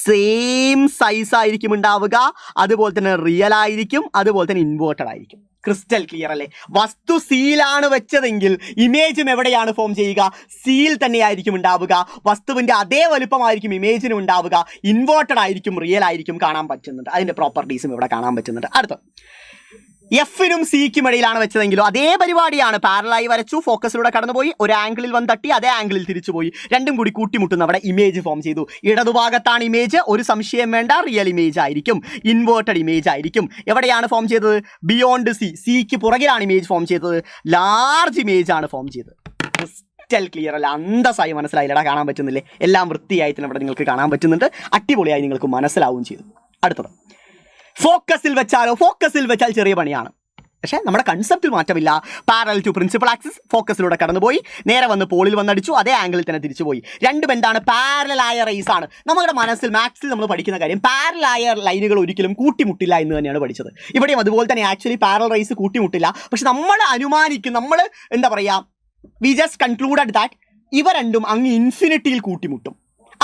സെയിം സൈസ് ആയിരിക്കും ഉണ്ടാവുക. അതുപോലെ തന്നെ റിയൽ ആയിരിക്കും. അതുപോലെ തന്നെ ഇൻവേർട്ടഡ് ആയിരിക്കും. ക്രിസ്റ്റൽ ക്ലിയർ അല്ലേ? വസ്തു സിയിലാണ് വെച്ചതെങ്കിൽ ഇമേജും എവിടെയാണ് ഫോം ചെയ്യുക? സിയിൽ തന്നെയായിരിക്കും ഉണ്ടാവുക. വസ്തുവിൻ്റെ അതേ വലുപ്പമായിരിക്കും ഇമേജിനും ഉണ്ടാവുക. ഇൻവേർട്ടഡ് ആയിരിക്കും, റിയൽ ആയിരിക്കും. കാണാൻ പറ്റുന്നുണ്ട്. അതിൻ്റെ പ്രോപ്പർട്ടീസും ഇവിടെ കാണാൻ പറ്റുന്നുണ്ട്. അടുത്ത എഫിനും സിക്കും ഇടയിലാണ് വെച്ചതെങ്കിലോ അതേ പരിപാടിയാണ്. പാരലായി വരച്ചു, ഫോക്കസിലൂടെ കടന്നുപോയി, ഒരു ആംഗിളിൽ വന്ന് തട്ടി, അതേ ആംഗിളിൽ തിരിച്ചുപോയി. രണ്ടും കൂടി കൂട്ടിമുട്ടുന്ന അവിടെ ഇമേജ് ഫോം ചെയ്തു. ഇടതുഭാഗത്താണ് ഇമേജ്. ഒരു സംശയം വേണ്ട, റിയൽ ഇമേജ് ആയിരിക്കും, ഇൻവേർട്ടഡ് ഇമേജ് ആയിരിക്കും. എവിടെയാണ് ഫോം ചെയ്തത്? Beyond C. സിക്ക് പുറകിലാണ് ഇമേജ് ഫോം ചെയ്തത്. ലാർജ് ഇമേജ് ആണ് ഫോം ചെയ്തത്. ക്രിസ്റ്റൽ ക്ലിയർ അല്ല? അന്തസ്സായി മനസ്സിലായില്ലടാ? കാണാൻ പറ്റുന്നില്ലേ? എല്ലാം വൃത്തിയായി തന്നെ ഇവിടെ നിങ്ങൾക്ക് കാണാൻ പറ്റുന്നുണ്ട്. അടിപൊളിയായി നിങ്ങൾക്ക് മനസ്സിലാവുകയും ചെയ്തു. അടുത്തത് ഫോക്കസിൽ വെച്ചാൽ ചെറിയ പണിയാണ്. പക്ഷേ നമ്മുടെ കൺസെപ്റ്റിൽ മാറ്റമില്ല. പാരലൽ ടു പ്രിൻസിപ്പൽ ആക്സിസ് ഫോക്കസിലൂടെ കടന്നുപോയി, നേരെ വന്ന് പോളിൽ വന്നടിച്ചു, അതേ ആംഗിളിൽ തന്നെ തിരിച്ചുപോയി. രണ്ടും എന്താണ്? പാരലായ റേസ് ആണ്. നമ്മുടെ മനസ്സിൽ മാത്സിൽ നമ്മൾ പഠിക്കുന്ന കാര്യം പാരലായ ലൈനുകൾ ഒരിക്കലും കൂട്ടിമുട്ടില്ല എന്ന് തന്നെയാണ് പഠിച്ചത്. ഇവിടെയും അതുപോലെ തന്നെ ആക്ച്വലി പാരലൽ റേസ് കൂട്ടിമുട്ടില്ല. പക്ഷെ നമ്മൾ അനുമാനിക്കും, നമ്മൾ എന്താ പറയുക, വി ജസ്റ്റ് കൺക്ലൂഡഡ് ദാറ്റ് ഇവ രണ്ടും അങ്ങ് ഇൻഫിനിറ്റിയിൽ കൂട്ടിമുട്ടും.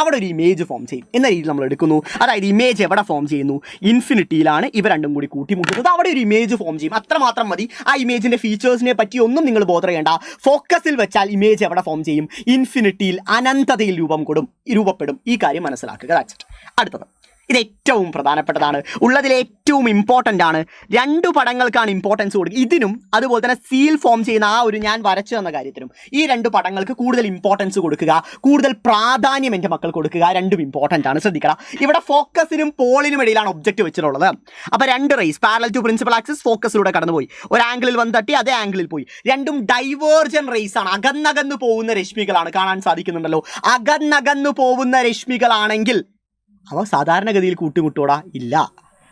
അവിടെ ഒരു ഇമേജ് ഫോം ചെയ്യും എന്ന രീതിയിൽ നമ്മൾ എടുക്കുന്നു. അതായത് ഇമേജ് എവിടെ ഫോം ചെയ്യുന്നു? ഇൻഫിനിറ്റിയിലാണ് ഇവ രണ്ടും കൂടി കൂട്ടിമുട്ടുന്നത്. അവിടെ ഒരു ഇമേജ് ഫോം ചെയ്യും. അത്രമാത്രം മതി. ആ ഇമേജിൻ്റെ ഫീച്ചേഴ്സിനെ പറ്റി ഒന്നും നിങ്ങൾ ബോധർ ചെയ്യേണ്ട. ഫോക്കസിൽ വെച്ചാൽ ഇമേജ് എവിടെ ഫോം ചെയ്യും? ഇൻഫിനിറ്റിയിൽ, അനന്തതയിൽ രൂപപ്പെടും. ഈ കാര്യം മനസ്സിലാക്കുക. അടുത്തത്, ഇത് ഏറ്റവും പ്രധാനപ്പെട്ടതാണ്, ഉള്ളതിൽ ഏറ്റവും ഇമ്പോർട്ടൻ്റ് ആണ്. 2 പടങ്ങൾക്കാണ് ഇമ്പോർട്ടൻസ് കൊടുക്കുക. ഇതിനും അതുപോലെ തന്നെ സീൽ ഫോം ചെയ്യുന്ന ആ ഒരു ഞാൻ വരച്ചു തന്ന കാര്യത്തിനും ഈ 2 പടങ്ങൾക്ക് കൂടുതൽ ഇമ്പോർട്ടൻസ് കൊടുക്കുക, കൂടുതൽ പ്രാധാന്യം എൻ്റെ മക്കൾ കൊടുക്കുക. രണ്ടും ഇമ്പോർട്ടൻ്റ് ആണ്, ശ്രദ്ധിക്കണം. ഇവിടെ ഫോക്കസിനും പോളിനും ഇടയിലാണ് ഒബ്ജക്റ്റ് വെച്ചിട്ടുള്ളത്. അപ്പോൾ 2 rays parallel to principal axis ഫോക്കസിലൂടെ കടന്നുപോയി, ഒരു ആംഗിളിൽ വന്ന് തട്ടി അതേ ആംഗിളിൽ പോയി. രണ്ടും ഡൈവേർജൻ റേസ് ആണ്, അകന്നകന്നു പോകുന്ന രശ്മികളാണ്. കാണാൻ സാധിക്കുന്നുണ്ടല്ലോ, അകന്നകന്നു പോകുന്ന രശ്മികളാണെങ്കിൽ അവ സാധാരണഗതിയിൽ കൂട്ടിമുട്ടോടാ ഇല്ല.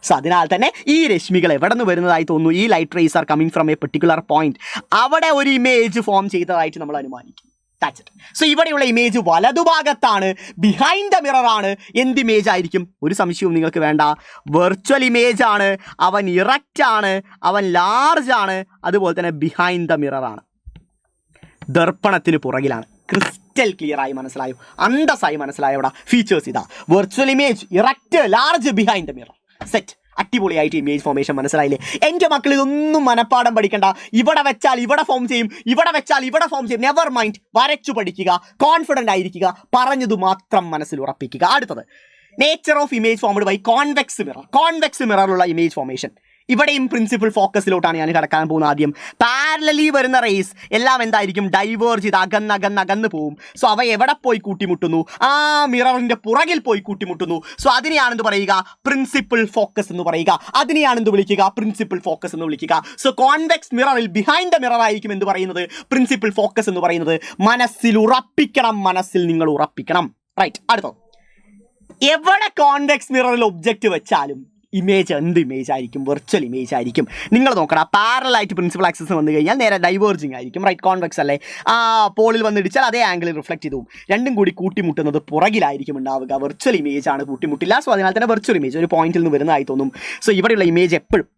സോ അതിനാൽ തന്നെ ഈ രശ്മികൾ എവിടെ നിന്ന് വരുന്നതായി തോന്നുന്നു? ഈ light rays are coming from A particular point. അവിടെ ഒരു ഇമേജ് ഫോം ചെയ്തതായിട്ട് നമ്മൾ അനുമാനിക്കും. സോ ഇവിടെയുള്ള ഇമേജ് വലതുഭാഗത്താണ്, ബിഹൈൻഡ് ദ മിറർ ആണ്. എന്ത് ഇമേജ് ആയിരിക്കും? ഒരു സംശയവും നിങ്ങൾക്ക് വേണ്ട, വെർച്വൽ ഇമേജ് ആണ്. അവൻ ഇറക്റ്റ് ആണ്, അവൻ ലാർജ് ആണ്, അതുപോലെ തന്നെ ബിഹൈൻഡ് ദ മിറർ ആണ്, ദർപ്പണത്തിന് പുറകിലാണ്. ക്രിസ്റ്റൽ ക്ലിയർ ആയി മനസ്സിലായോ? അന്തസ്സായി മനസ്സിലായോ? ഇവിടെ ഫീച്ചേഴ്സ് ഇതാ: virtual image, erect, large, behind the mirror. Set. അടിപൊളിയായിട്ട് ഇമേജ് ഫോർമേഷൻ മനസ്സിലായില്ലേ? എൻ്റെ മക്കൾ ഇതൊന്നും മനപ്പാടം പഠിക്കണ്ട. ഇവിടെ വെച്ചാൽ ഇവിടെ ഫോം ചെയ്യും, ഇവിടെ വെച്ചാൽ ഇവിടെ ഫോം ചെയ്യും. നെവർ മൈൻഡ്, വരച്ചു പഠിക്കുക, കോൺഫിഡൻ്റ് ആയിരിക്കുക, പറഞ്ഞതു മാത്രം മനസ്സിൽ ഉറപ്പിക്കുക. അടുത്തത്, nature of image formed by convex mirror. Convex മിററിലുള്ള ഇമേജ് ഫോർമേഷൻ. ഇവിടെയും പ്രിൻസിപ്പൽ ഫോക്കസിലോട്ടാണ് ഞാൻ കടക്കാൻ പോകുന്നത്. ആദ്യം പാരലലി വരുന്ന റേസ് എല്ലാം എന്തായിരിക്കും? ഡൈവേർജ് ചെയ്ത് അകന്ന് പോവും. സോ അവ എവിടെ പോയി കൂട്ടിമുട്ടുന്നു? ആ മിററിൻ്റെ പുറകിൽ പോയി കൂട്ടിമുട്ടുന്നു. സോ അതിനെയാണെന്ന് പറയുക പ്രിൻസിപ്പൽ ഫോക്കസ് എന്ന് പറയുക. അതിനെയാണെന്ന് വിളിക്കുക പ്രിൻസിപ്പൽ ഫോക്കസ് എന്ന് വിളിക്കുക. സോ കോൺവെക്സ് മിററിൽ ബിഹൈൻഡ് ദ മിറർ ആയിരിക്കും എന്ന് പറയുന്നത് പ്രിൻസിപ്പൽ ഫോക്കസ് എന്ന് പറയുന്നത്. മനസ്സിൽ ഉറപ്പിക്കണം, മനസ്സിൽ നിങ്ങൾ ഉറപ്പിക്കണം. റൈറ്റ്. അടുത്തത്, എവിടെ കോൺവെക്സ് മിററിൽ ഒബ്ജക്റ്റ് വെച്ചാലും ഇമേജ് എന്ത് ഇമേജ് ആയിരിക്കും? വെർച്വൽ ഇമേജ് ആയിരിക്കും. നിങ്ങൾ നോക്കണം, പാരലായിട്ട് പ്രിൻസിപ്പൽ ആക്സിസ് വന്നു കഴിഞ്ഞാൽ നേരെ ഡൈവേർജിങ് ആയിരിക്കും. റൈറ്റ്. കോൺവെക്സ് അല്ലേ? ആ പോളിൽ വന്നിടിച്ചാൽ അതേ ആംഗിളിൽ റിഫ്ലക്ട് ചെയ്തു. രണ്ടും കൂടി കൂട്ടിമുട്ടുന്നത് പുറകിലായിരിക്കും ഉണ്ടാവുക. വെർച്വൽ ഇമേജ് ആണ്, കൂട്ടിമുട്ടില്ല. സോ അതിനാൽ തന്നെ വെർച്വൽ ഇമേജ് ഒരു പോയിന്റിൽ നിന്ന് വരുന്നതായി തോന്നും. സോ ഇവിടെയുള്ള ഇമേജ് എപ്പോഴും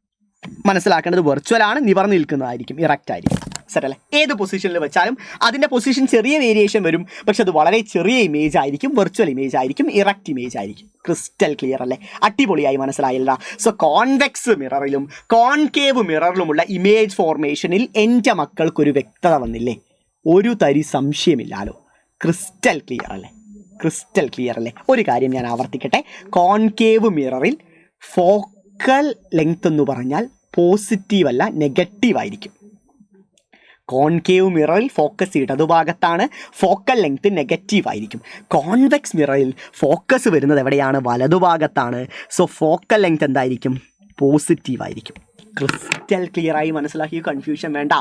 മനസ്സിലാക്കേണ്ടത് വെർച്വൽ ആണ്, നിവർന്നു നിൽക്കുന്നതായിരിക്കും, ഇറക്റ്റ് ആയിരിക്കും. സെറ്റ് അല്ലേ? ഏത് പൊസിഷനിൽ വെച്ചാലും അതിൻ്റെ പൊസിഷൻ ചെറിയ വേരിയേഷൻ വരും, പക്ഷെ അത് വളരെ ചെറിയ ഇമേജ് ആയിരിക്കും, വെർച്വൽ ഇമേജ് ആയിരിക്കും, ഇറക്റ്റ് ഇമേജ് ആയിരിക്കും. ക്രിസ്റ്റൽ ക്ലിയർ അല്ലേ? അടിപൊളിയായി മനസ്സിലായില്ല? സോ കോൺവെക്സ് മിററിലും കോൺകേവ് മിററിലുമുള്ള ഇമേജ് ഫോർമേഷനിൽ എൻ്റെ മക്കൾക്കൊരു വ്യക്തത വന്നില്ലേ? ഒരു തരി സംശയമില്ലാലോ? ക്രിസ്റ്റൽ ക്ലിയർ അല്ലേ? ക്രിസ്റ്റൽ ക്ലിയർ അല്ലേ? ഒരു കാര്യം ഞാൻ ആവർത്തിക്കട്ടെ, കോൺകേവ് മിററിൽ ഫോക്കൽ ലെങ്ത് എന്ന് പറഞ്ഞാൽ പോസിറ്റീവ് അല്ല, നെഗറ്റീവ് ആയിരിക്കും. കോൺകേവ് മിററിൽ ഫോക്കസ് ഇടതുഭാഗത്താണ്, ഫോക്കൽ ലെങ്ത് നെഗറ്റീവ് ആയിരിക്കും. കോൺവെക്സ് മിററിൽ ഫോക്കസ് വരുന്നത് എവിടെയാണ്? വലതുഭാഗത്താണ്. സോ ഫോക്കൽ ലെങ്ത് എന്തായിരിക്കും? പോസിറ്റീവ് ആയിരിക്കും. ക്രിസ്റ്റൽ ക്ലിയർ ആയി മനസ്സിലാക്കി, കൺഫ്യൂഷൻ വേണ്ട.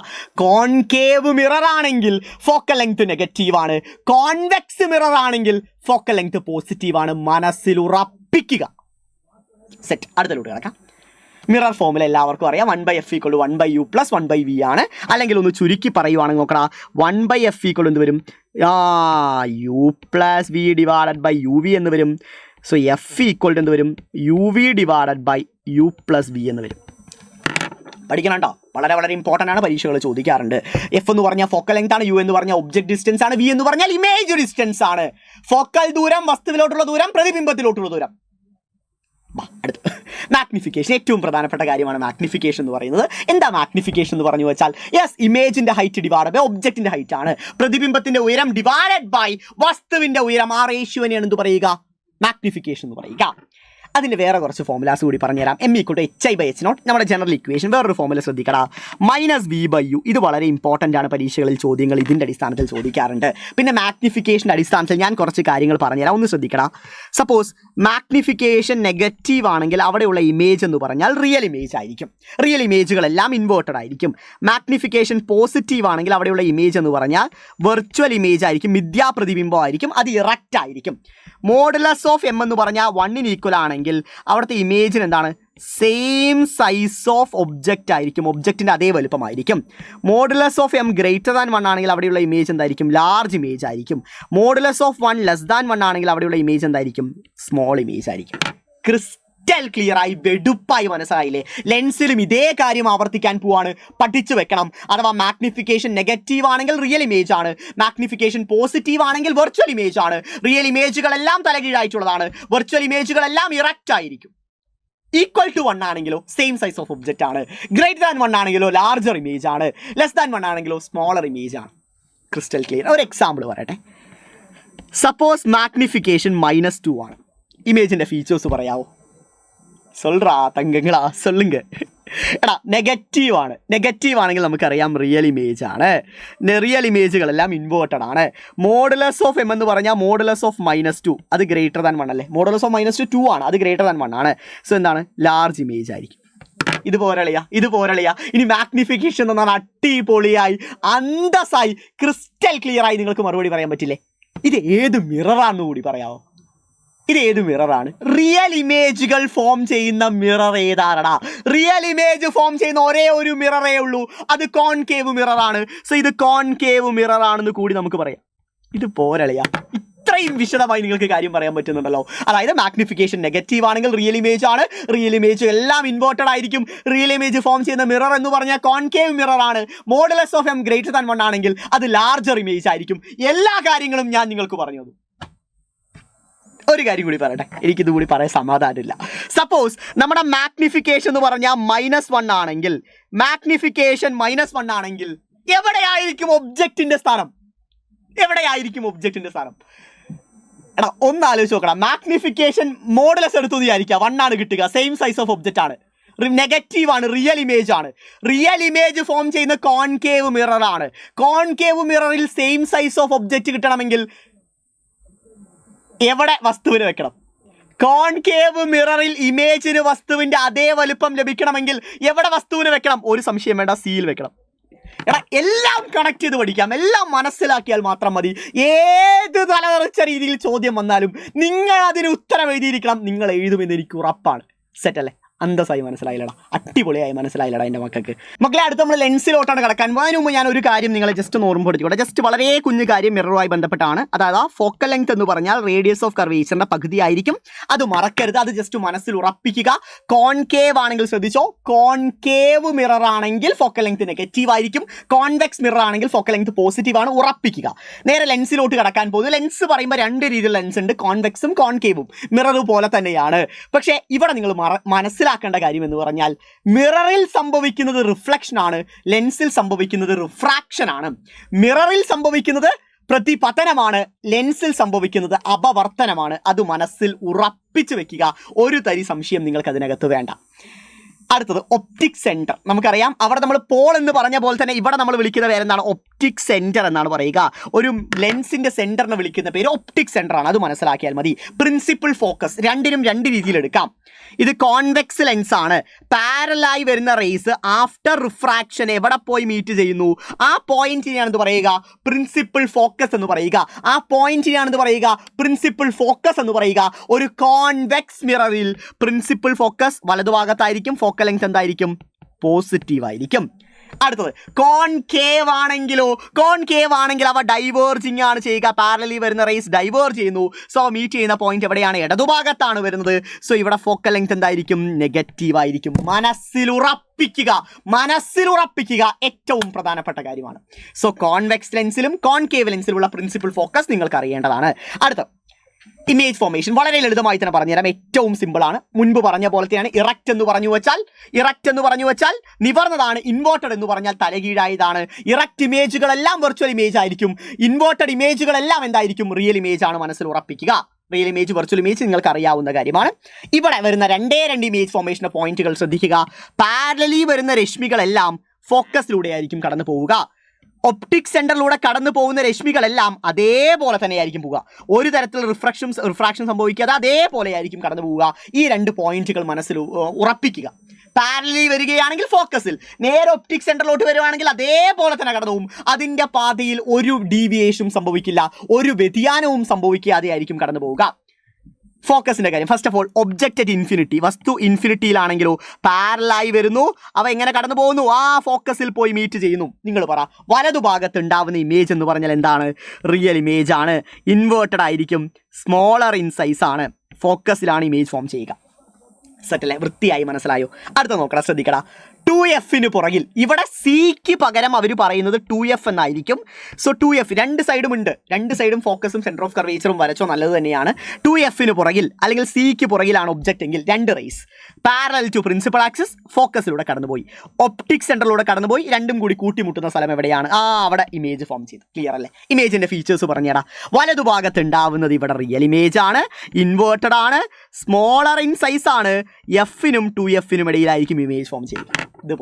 കോൺകേവ് മിറർ ആണെങ്കിൽ ഫോക്കൽ ലെങ്ത് നെഗറ്റീവ് ആണ്, കോൺവെക്സ് മിറർ ആണെങ്കിൽ ഫോക്കൽ ലെങ്ത് പോസിറ്റീവ് ആണ്. മനസ്സിൽ ഉറപ്പിക്കുക. സെറ്റ്. അടുത്തലോട്ട് കിടക്കാം. മിറർ ഫോമിൽ എല്ലാവർക്കും അറിയാം, 1/f = 1/u + 1/v ആണ്. അല്ലെങ്കിൽ ഒന്ന് ചുരുക്കി പറയുവാണെങ്കിൽ നോക്കണം, 1/f = എന്ത് വരും? u + v / uv എന്ന് വരും. സോ f = എന്ത് വരും? uv / u + v എന്ന് വരും. പഠിക്കണം കേട്ടോ, വളരെ വളരെ ഇമ്പോർട്ടൻ്റ് ആണ്, പരീക്ഷകൾ ചോദിക്കാറുണ്ട്. എഫ് എന്ന് പറഞ്ഞാൽ ഫോക്കൽ ലെങ്ത് ആണ്, യു എന്ന് പറഞ്ഞാൽ ഒബ്ജക്ട് ഡിസ്റ്റൻസ് ആണ്, വി എന്ന് പറഞ്ഞാൽ ഇമേജ് ഡിസ്റ്റൻസ് ആണ്. ഫോക്കൽ ദൂരം, വസ്തുവിലോട്ടുള്ള ദൂരം, പ്രതിബിംബത്തിലോട്ടുള്ള ദൂരം. അടുത്ത് മാഗ്നിഫിക്കേഷൻ. ഏറ്റവും പ്രധാനപ്പെട്ട കാര്യമാണ് മാഗ്നിഫിക്കേഷൻ എന്ന് പറയുന്നത്. എന്താ മാഗ്നിഫിക്കേഷൻ എന്ന് പറഞ്ഞു വെച്ചാൽ, യെസ്, ഇമേജിന്റെ ഹൈറ്റ് ഡിവൈഡ് ബൈ ഒബ്ജക്റ്റിന്റെ ഹൈറ്റ് ആണ്. പ്രതിബിംബത്തിന്റെ ഉയരം ഡിവൈഡഡ് ബൈ വസ്തുവിന്റെ ഉയരം. ആ റേഷ്യോനെയാണ് എന്ത് പറയുക? മാഗ്നിഫിക്കേഷൻ എന്ന് പറയുക. അതിൻ്റെ വേറെ കുറച്ച് ഫോമുലാസ് കൂടി പറഞ്ഞുതരാം. m = hi/h0, നമ്മുടെ ജനറൽ ഇക്വേഷൻ. വേറൊരു ഫോമുല ശ്രദ്ധിക്കടാ, -v/u. ഇത് വളരെ ഇമ്പോർട്ടൻ്റ് ആണ്, പരീക്ഷകളിൽ ചോദ്യങ്ങൾ ഇതിൻ്റെ അടിസ്ഥാനത്തിൽ ചോദിക്കാറുണ്ട്. പിന്നെ മാഗ്നിഫിക്കേഷൻ്റെ അടിസ്ഥാനത്തിൽ ഞാൻ കുറച്ച് കാര്യങ്ങൾ പറഞ്ഞുതരാം, ഒന്ന് ശ്രദ്ധിക്കടാ. സപ്പോസ് മാഗ്നിഫിക്കേഷൻ നെഗറ്റീവ് ആണെങ്കിൽ അവിടെയുള്ള ഇമേജ് എന്ന് പറഞ്ഞാൽ റിയൽ ഇമേജ് ആയിരിക്കും. റിയൽ ഇമേജുകളെല്ലാം ഇൻവേർട്ടഡ് ആയിരിക്കും. മാഗ്നിഫിക്കേഷൻ പോസിറ്റീവ് ആണെങ്കിൽ അവിടെയുള്ള ഇമേജ് എന്ന് പറഞ്ഞാൽ വെർച്വൽ ഇമേജ് ആയിരിക്കും, മിഥ്യാപ്രതിബിംബം ആയിരിക്കും, അത് ഇറക്റ്റ് ആയിരിക്കും. മോഡുലസ് ഓഫ് m എന്ന് പറഞ്ഞാൽ 1 ഈക്വൽ ആണെങ്കിൽ അവിടുത്തെ ഇമേജിന് എന്താണ്? സെയിം സൈസ് ഓഫ് ഒബ്ജക്റ്റ് ആയിരിക്കും, ഒബ്ജക്റ്റിൻ്റെ അതേ വലുപ്പമായിരിക്കും. മോഡുലസ് ഓഫ് m >1 ആണെങ്കിൽ അവിടെയുള്ള ഇമേജ് എന്തായിരിക്കും? ലാർജ് ഇമേജ് ആയിരിക്കും. മോഡുലസ് ഓഫ് 1 <1 ആണെങ്കിൽ അവിടെയുള്ള ഇമേജ് എന്തായിരിക്കും? സ്മോൾ ഇമേജ് ആയിരിക്കും. ക്രിസ്റ്റൽ ക്ലിയർ ആയി വെടുപ്പായി മനസ്സിലായില്ലേ? ലെൻസിലും ഇതേ കാര്യം ആവർത്തിക്കാൻ പോവാണ്, പഠിച്ചു വെക്കണം. അഥവാ മാഗ്നിഫിക്കേഷൻ നെഗറ്റീവ് ആണെങ്കിൽ റിയൽ ഇമേജ് ആണ്, മാഗ്നിഫിക്കേഷൻ പോസിറ്റീവ് ആണെങ്കിൽ വെർച്വൽ ഇമേജ് ആണ്. റിയൽ ഇമേജുകളെല്ലാം തലകീഴായിട്ടുള്ളതാണ്, വെർച്വൽ ഇമേജുകളെല്ലാം ഇറക്റ്റ് ആയിരിക്കും. ഈക്വൽ ടു 1 ആണെങ്കിലോ സെയിം സൈസ് ഓഫ് ഒബ്ജക്റ്റ് ആണ്, ഗ്രേറ്റർ ദാൻ 1 ആണെങ്കിലോ ലാർജർ ഇമേജ് ആണ്, ലെസ് ദാൻ 1 ആണെങ്കിലോ സ്മോളർ ഇമേജ് ആണ്. Crystal clear. ഒരു എക്സാമ്പിൾ പറയട്ടെ. സപ്പോസ് മാഗ്നിഫിക്കേഷൻ -2 ആണ്. ഇമേജിന്റെ ഫീച്ചേഴ്സ് പറയാവോ? சொல்றா തങ്കങ്ങളാ சொல்லுங்க. എടാ നെഗറ്റീവ് ആണ്. നെഗറ്റീവ് ആണെങ്കിൽ നമുക്കറിയാം റിയൽ ഇമേജ് ആണ്. റിയൽ ഇമേജുകളെല്ലാം ഇൻവേർട്ടഡ് ആണ്. മോഡുലസ് ഓഫ് എം എന്ന് പറഞ്ഞാൽ മോഡുലസ് ഓഫ് -2 അത് ഗ്രേറ്റർ ദാൻ 1 അല്ലേ? മോഡുലസ് ഓഫ് -2 ആണ്, അത് ഗ്രേറ്റർ ദാൻ 1 ആണ്. സോ എന്താണ്? ലാർജ് ഇമേജ് ആയിരിക്കും. ഇത് പോരളിയാ. ഇനി മാഗ്നിഫിക്കേഷൻ എന്ന് പറഞ്ഞാൽ അടിപൊളിയായി അന്തസ്സായി ക്രിസ്റ്റൽ ക്ലിയർ ആയി നിങ്ങൾക്ക് മറുപടി പറയാൻ പറ്റില്ലേ? ഇത് ഏത് മിററാന്ന് കൂടി പറയാമോ? ഇത് ഏത് മിററാണ്? റിയൽ ഇമേജുകൾ ഫോം ചെയ്യുന്ന മിറർ ഏതാണടാ? റിയൽ ഇമേജ് ഫോം ചെയ്യുന്ന ഒരേ ഒരു മിററേ ഉള്ളൂ, അത് കോൺകേവ് മിററാണ്. സോ ഇത് കോൺകേവ് മിററാണെന്ന് കൂടി നമുക്ക് പറയാം. ഇത് പോരളിയാ. ഇത്രയും വിശദമായി നിങ്ങൾക്ക് കാര്യം പറയാൻ പറ്റുന്നുണ്ടല്ലോ. അതായത് മാഗ്നിഫിക്കേഷൻ നെഗറ്റീവ് ആണെങ്കിൽ റിയൽ ഇമേജ് ആണ്, റിയൽ ഇമേജ് എല്ലാം ഇൻവേർട്ടഡ് ആയിരിക്കും. റിയൽ ഇമേജ് ഫോം ചെയ്യുന്ന മിറർ എന്ന് പറഞ്ഞാൽ കോൺകേവ് മിറർ ആണ്. Modulus of M greater than 1 ആണെങ്കിൽ അത് ലാർജർ ഇമേജ് ആയിരിക്കും. എല്ലാ കാര്യങ്ങളും ഞാൻ നിങ്ങൾക്ക് പറഞ്ഞു തന്നു. ഒരു കാര്യം കൂടി പറയട്ടെ, എനിക്കിത് കൂടി പറയാൻ സമാധാനമില്ല. സപ്പോസ് നമ്മുടെ മാഗ്നിഫിക്കേഷൻ എന്ന് പറഞ്ഞാൽ -1 ആണെങ്കിൽ, മാഗ്നിഫിക്കേഷൻ -1 ആണെങ്കിൽ എവിടെയായിരിക്കും ഒബ്ജക്റ്റിന്റെ സ്ഥാനം? എടാ ഒന്ന് ആലോചിച്ച് നോക്കണം. മാഗ്നിഫിക്കേഷൻ മോഡുലസ് എടുത്തു വിചാരിക്കുക, 1 ആണ് കിട്ടുക, സെയിം സൈസ് ഓഫ് ഒബ്ജക്റ്റ് ആണ്, നെഗറ്റീവ് ആണ്, റിയൽ ഇമേജ് ആണ്. റിയൽ ഇമേജ് ഫോം ചെയ്യുന്ന കോൺകേവ് മിറർ ആണ്. കോൺകേവ് മിററിൽ സെയിം സൈസ് ഓഫ് ഒബ്ജക്റ്റ് കിട്ടണമെങ്കിൽ എവിടെ വസ്തുവിനെ വെക്കണം? കോൺകേവ് മിററിൽ ഇമേജിന് വസ്തുവിന്റെ അതേ വലുപ്പം ലഭിക്കണമെങ്കിൽ എവിടെ വസ്തുവിനെ വെക്കണം? ഒരു സംശയം വേണ്ട, സിയിൽ വെക്കണം. എടാ എല്ലാം കണക്ട് ചെയ്ത് പഠിക്കാം, എല്ലാം മനസ്സിലാക്കിയാൽ മാത്രം മതി. ഏത് തലതെറിച്ച രീതിയിൽ ചോദ്യം വന്നാലും നിങ്ങൾ അതിന് ഉത്തരം എഴുതിയിരിക്കണം. നിങ്ങൾ എഴുതുമെന്ന് എനിക്ക് ഉറപ്പാണ്. സെറ്റല്ലേ? അന്തസ്സായി മനസ്സിലായില്ലടാ, അടിപൊളിയായി മനസ്സിലായില്ലടാ എൻ്റെ മക്കൾക്ക്. മക്കളെ, അടുത്ത് നമ്മൾ ലെൻസിലോട്ടാണ് കിടക്കാൻ. അതിന് മുമ്പ് ഞാൻ ഒരു കാര്യം നിങ്ങളെ ജസ്റ്റ് ഒന്ന് ഓർമ്മപ്പെടുത്തിക്കോട്ടെ. ജസ്റ്റ് വളരെ കുഞ്ഞു കാര്യം മിററുമായി ബന്ധപ്പെട്ടാണ്. അതായത് ഫോക്കൽ ലെങ്ത് എന്ന് പറഞ്ഞാൽ റേഡിയസ് ഓഫ് കർവേച്ചറിന്റെ പകുതി ആയിരിക്കും. അത് മറക്കരുത്, അത് ജസ്റ്റ് മനസ്സിൽ ഉറപ്പിക്കുക. കോൺകേവ് ആണെങ്കിൽ ശ്രദ്ധിച്ചോ, കോൺകേവ് മിറർ ആണെങ്കിൽ ഫോക്കൽ ലെങ്ത് നെഗറ്റീവ് ആയിരിക്കും. കോൺവെക്സ് മിറർ ആണെങ്കിൽ ഫോക്കൽ ലെങ്ത് പോസിറ്റീവ് ആണ്, ഉറപ്പിക്കുക. നേരെ ലെൻസിലോട്ട് കിടക്കാൻ പോകുന്നു. ലെൻസ് പറയുമ്പോൾ 2 രീതിയിൽ ലെൻസ് ഉണ്ട്, കോൺവെക്സും കോൺകേവും. മിറർ പോലെ തന്നെയാണ്. പക്ഷേ ഇവിടെ നിങ്ങൾ മനസ്സിലാക്കേണ്ട കാര്യം എന്ന് പറഞ്ഞാൽ മിററിൽ സംഭവിക്കുന്നത് റിഫ്ലക്ഷൻ ആണ്, ലെൻസിൽ സംഭവിക്കുന്നത് റിഫ്രാക്ഷൻ ആണ്. മിററിൽ സംഭവിക്കുന്നത് പ്രതിപതനമാണ്, ലെൻസിൽ സംഭവിക്കുന്നത് അപവർത്തനമാണ്. അത് മനസ്സിൽ ഉറപ്പിച്ചു വെക്കുക. ഒരു തരി സംശയം നിങ്ങൾക്ക് അതിനകത്ത് വേണ്ട. അടുത്തത് ഒപ്റ്റിക് സെന്റർ. നമുക്കറിയാം, അവിടെ നമ്മൾ പോൾ എന്ന് പറഞ്ഞ പോലെ തന്നെ ഇവിടെ നമ്മൾ വിളിക്കുന്ന പേരെന്താണ്? ഒപ്റ്റിക് സെന്റർ എന്നാണ് പറയുക. ഒരു ലെൻസിന്റെ സെന്ററിനെ വിളിക്കുന്ന പേര് ഒപ്റ്റിക് സെന്റർ ആണ്. അത് മനസ്സിലാക്കിയാൽ മതി. പ്രിൻസിപ്പിൾ ഫോക്കസ് രണ്ടിനും 2 രീതിയിൽ എടുക്കാം. ഇത് കോൺവെക്സ് ലെൻസ് ആണ്. പാരലായി വരുന്ന റേസ് ആഫ്റ്റർ റിഫ്രാക്ഷൻ എവിടെ പോയി മീറ്റ് ചെയ്യുന്നു? ആ പോയിന്റിനെയാണ് എന്ത് പറയുക? പ്രിൻസിപ്പിൾ ഫോക്കസ് എന്ന് പറയുക. ആ പോയിന്റിനെയാണ് എന്ത് പറയുക? പ്രിൻസിപ്പിൾ ഫോക്കസ് എന്ന് പറയുക. ഒരു കോൺവെക്സ് മിററിൽ പ്രിൻസിപ്പിൾ ഫോക്കസ് വലതുഭാഗത്തായിരിക്കും, ഫോക്കൽ ലെങ്ത് എന്തായിരിക്കും? പോസിറ്റീവ് ആയിരിക്കും. അടുത്തത് കോൺകേവ് ആണെങ്കിലോ? കോൺകേവ് ആണെങ്കിൽ അവ ഡൈവേർജിങ് ആണ് ചെയ്യുക. പാരലലി വരുന്ന റേസ് ഡൈവേർജ് ചെയ്യുന്നു. സോ മീറ്റ് ചെയ്യുന്ന പോയിന്റ് എവിടെയാണ്? ഇടതുഭാഗത്താണ് വരുന്നത്. സോ ഇവിടെ ഫോക്കൽ ലെങ്ത് എന്തായിരിക്കും? നെഗറ്റീവ് ആയിരിക്കും. മനസ്സിലുറപ്പിക്കുക ഏറ്റവും പ്രധാനപ്പെട്ട കാര്യമാണ്. സോ കോൺവെക്സ് ലെൻസിലും കോൺകേവ് ലെൻസിലുമുള്ള പ്രിൻസിപ്പിൾ ഫോക്കസ് നിങ്ങൾക്ക് അറിയേണ്ടതാണ്. അടുത്ത ഇമേജ് ഫോർമേഷൻ വളരെ ലളിതമായി തന്നെ പറഞ്ഞുതരാം. ഏറ്റവും സിമ്പിൾ ആണ്. മുൻപ് പറഞ്ഞ പോലത്തെയാണ്. ഇറക്റ്റ് എന്ന് പറഞ്ഞു വെച്ചാൽ നിവർന്നതാണ്. ഇൻവേർട്ടഡ് എന്ന് പറഞ്ഞാൽ തലകീഴായതാണ്. ഇറക്റ്റ് ഇമേജുകളെല്ലാം വെർച്വൽ ഇമേജ് ആയിരിക്കും. ഇൻവേർട്ടഡ് ഇമേജുകളെല്ലാം എന്തായിരിക്കും? റിയൽ ഇമേജ് ആണ്. മനസ്സിൽ ഉറപ്പിക്കുക. റിയൽ ഇമേജ് വെർച്വൽ ഇമേജ് നിങ്ങൾക്ക് അറിയാവുന്ന കാര്യമാണ്. ഇവിടെ വരുന്ന 2 ഇമേജ് ഫോർമേഷന്റെ പോയിന്റുകൾ ശ്രദ്ധിക്കുക. പാരലലി വരുന്ന രശ്മികളെല്ലാം ഫോക്കസിലൂടെ ആയിരിക്കും കടന്നു പോവുക. ഒപ്റ്റിക് സെന്ററിലൂടെ കടന്നു പോകുന്ന രശ്മികളെല്ലാം അതേപോലെ തന്നെയായിരിക്കും പോവുക. ഒരു തരത്തിൽ റിഫ്രാക്ഷൻ സംഭവിക്കാതെ അതേപോലെയായിരിക്കും കടന്നു പോവുക. ഈ 2 പോയിന്റുകൾ മനസ്സിൽ ഉറപ്പിക്കുക. പാരലലി വരികയാണെങ്കിൽ ഫോക്കസിൽ, നേരെ ഒപ്റ്റിക് സെന്ററിലോട്ട് വരുവാണെങ്കിൽ അതേപോലെ തന്നെ കടന്നു പോകും. അതിൻ്റെ പാതയിൽ ഒരു ഡീവിയേഷനും സംഭവിക്കില്ല, ഒരു വ്യതിയാനവും സംഭവിക്കാതെ ആയിരിക്കും കടന്നു പോവുക. ഫോക്കസിന്റെ കാര്യം, first of all object at infinity, വസ്തു ഇൻഫിനിറ്റിയിലാണെങ്കിലോ പാരലായി വരുന്നു. അവ എങ്ങനെ കടന്നു പോകുന്നു? ആ ഫോക്കസിൽ പോയി മീറ്റ് ചെയ്യുന്നു. നിങ്ങൾ പറ, വലതുഭാഗത്ത് ഉണ്ടാവുന്ന ഇമേജ് എന്ന് പറഞ്ഞാൽ എന്താണ്? റിയൽ ഇമേജ് ആണ്. ഇൻവേർട്ടഡ് ആയിരിക്കും, സ്മോളർ ഇൻ സൈസ് ആണ്. ഫോക്കസിലാണ് ഇമേജ് ഫോം ചെയ്യുക. സെറ്റല്ലേ? വൃത്തിയായി മനസ്സിലായോ? അടുത്ത നോക്കടാ, ശ്രദ്ധിക്കടാ. 2F പുറകിൽ ഇവിടെ സിക്ക് പകരം അവർ പറയുന്നത് 2F എന്നായിരിക്കും. സോ 2F രണ്ട് സൈഡും ഉണ്ട്, രണ്ട് സൈഡും ഫോക്കസും സെൻറ്റർ ഓഫ് കർവേച്ചറും വരച്ചോ നല്ലത് തന്നെയാണ്. 2F പുറകിൽ അല്ലെങ്കിൽ സിക്ക് പുറകിലാണ് ഒബ്ജക്റ്റ് എങ്കിൽ രണ്ട് rays parallel to principal axis ഫോക്കസിലൂടെ കടന്നുപോയി, ഒപ്റ്റിക് സെൻറ്ററിലൂടെ കടന്നുപോയി, രണ്ടും കൂടി കൂട്ടിമുട്ടുന്ന സ്ഥലം എവിടെയാണ്? അവിടെ ഇമേജ് ഫോം ചെയ്തു. ക്ലിയർ അല്ലേ? ഇമേജിൻ്റെ ഫീച്ചേഴ്സ് പറഞ്ഞേടാ. വലതുഭാഗത്ത് ഉണ്ടാവുന്നത് ഇവിടെ റിയൽ ഇമേജ് ആണ്, ഇൻവേർട്ടഡ് ആണ്, സ്മോളർ ഇൻ സൈസ് ആണ്, എഫിനും 2F ഇടയിലായിരിക്കും ഇമേജ് ഫോം ചെയ്യുക. ഇത്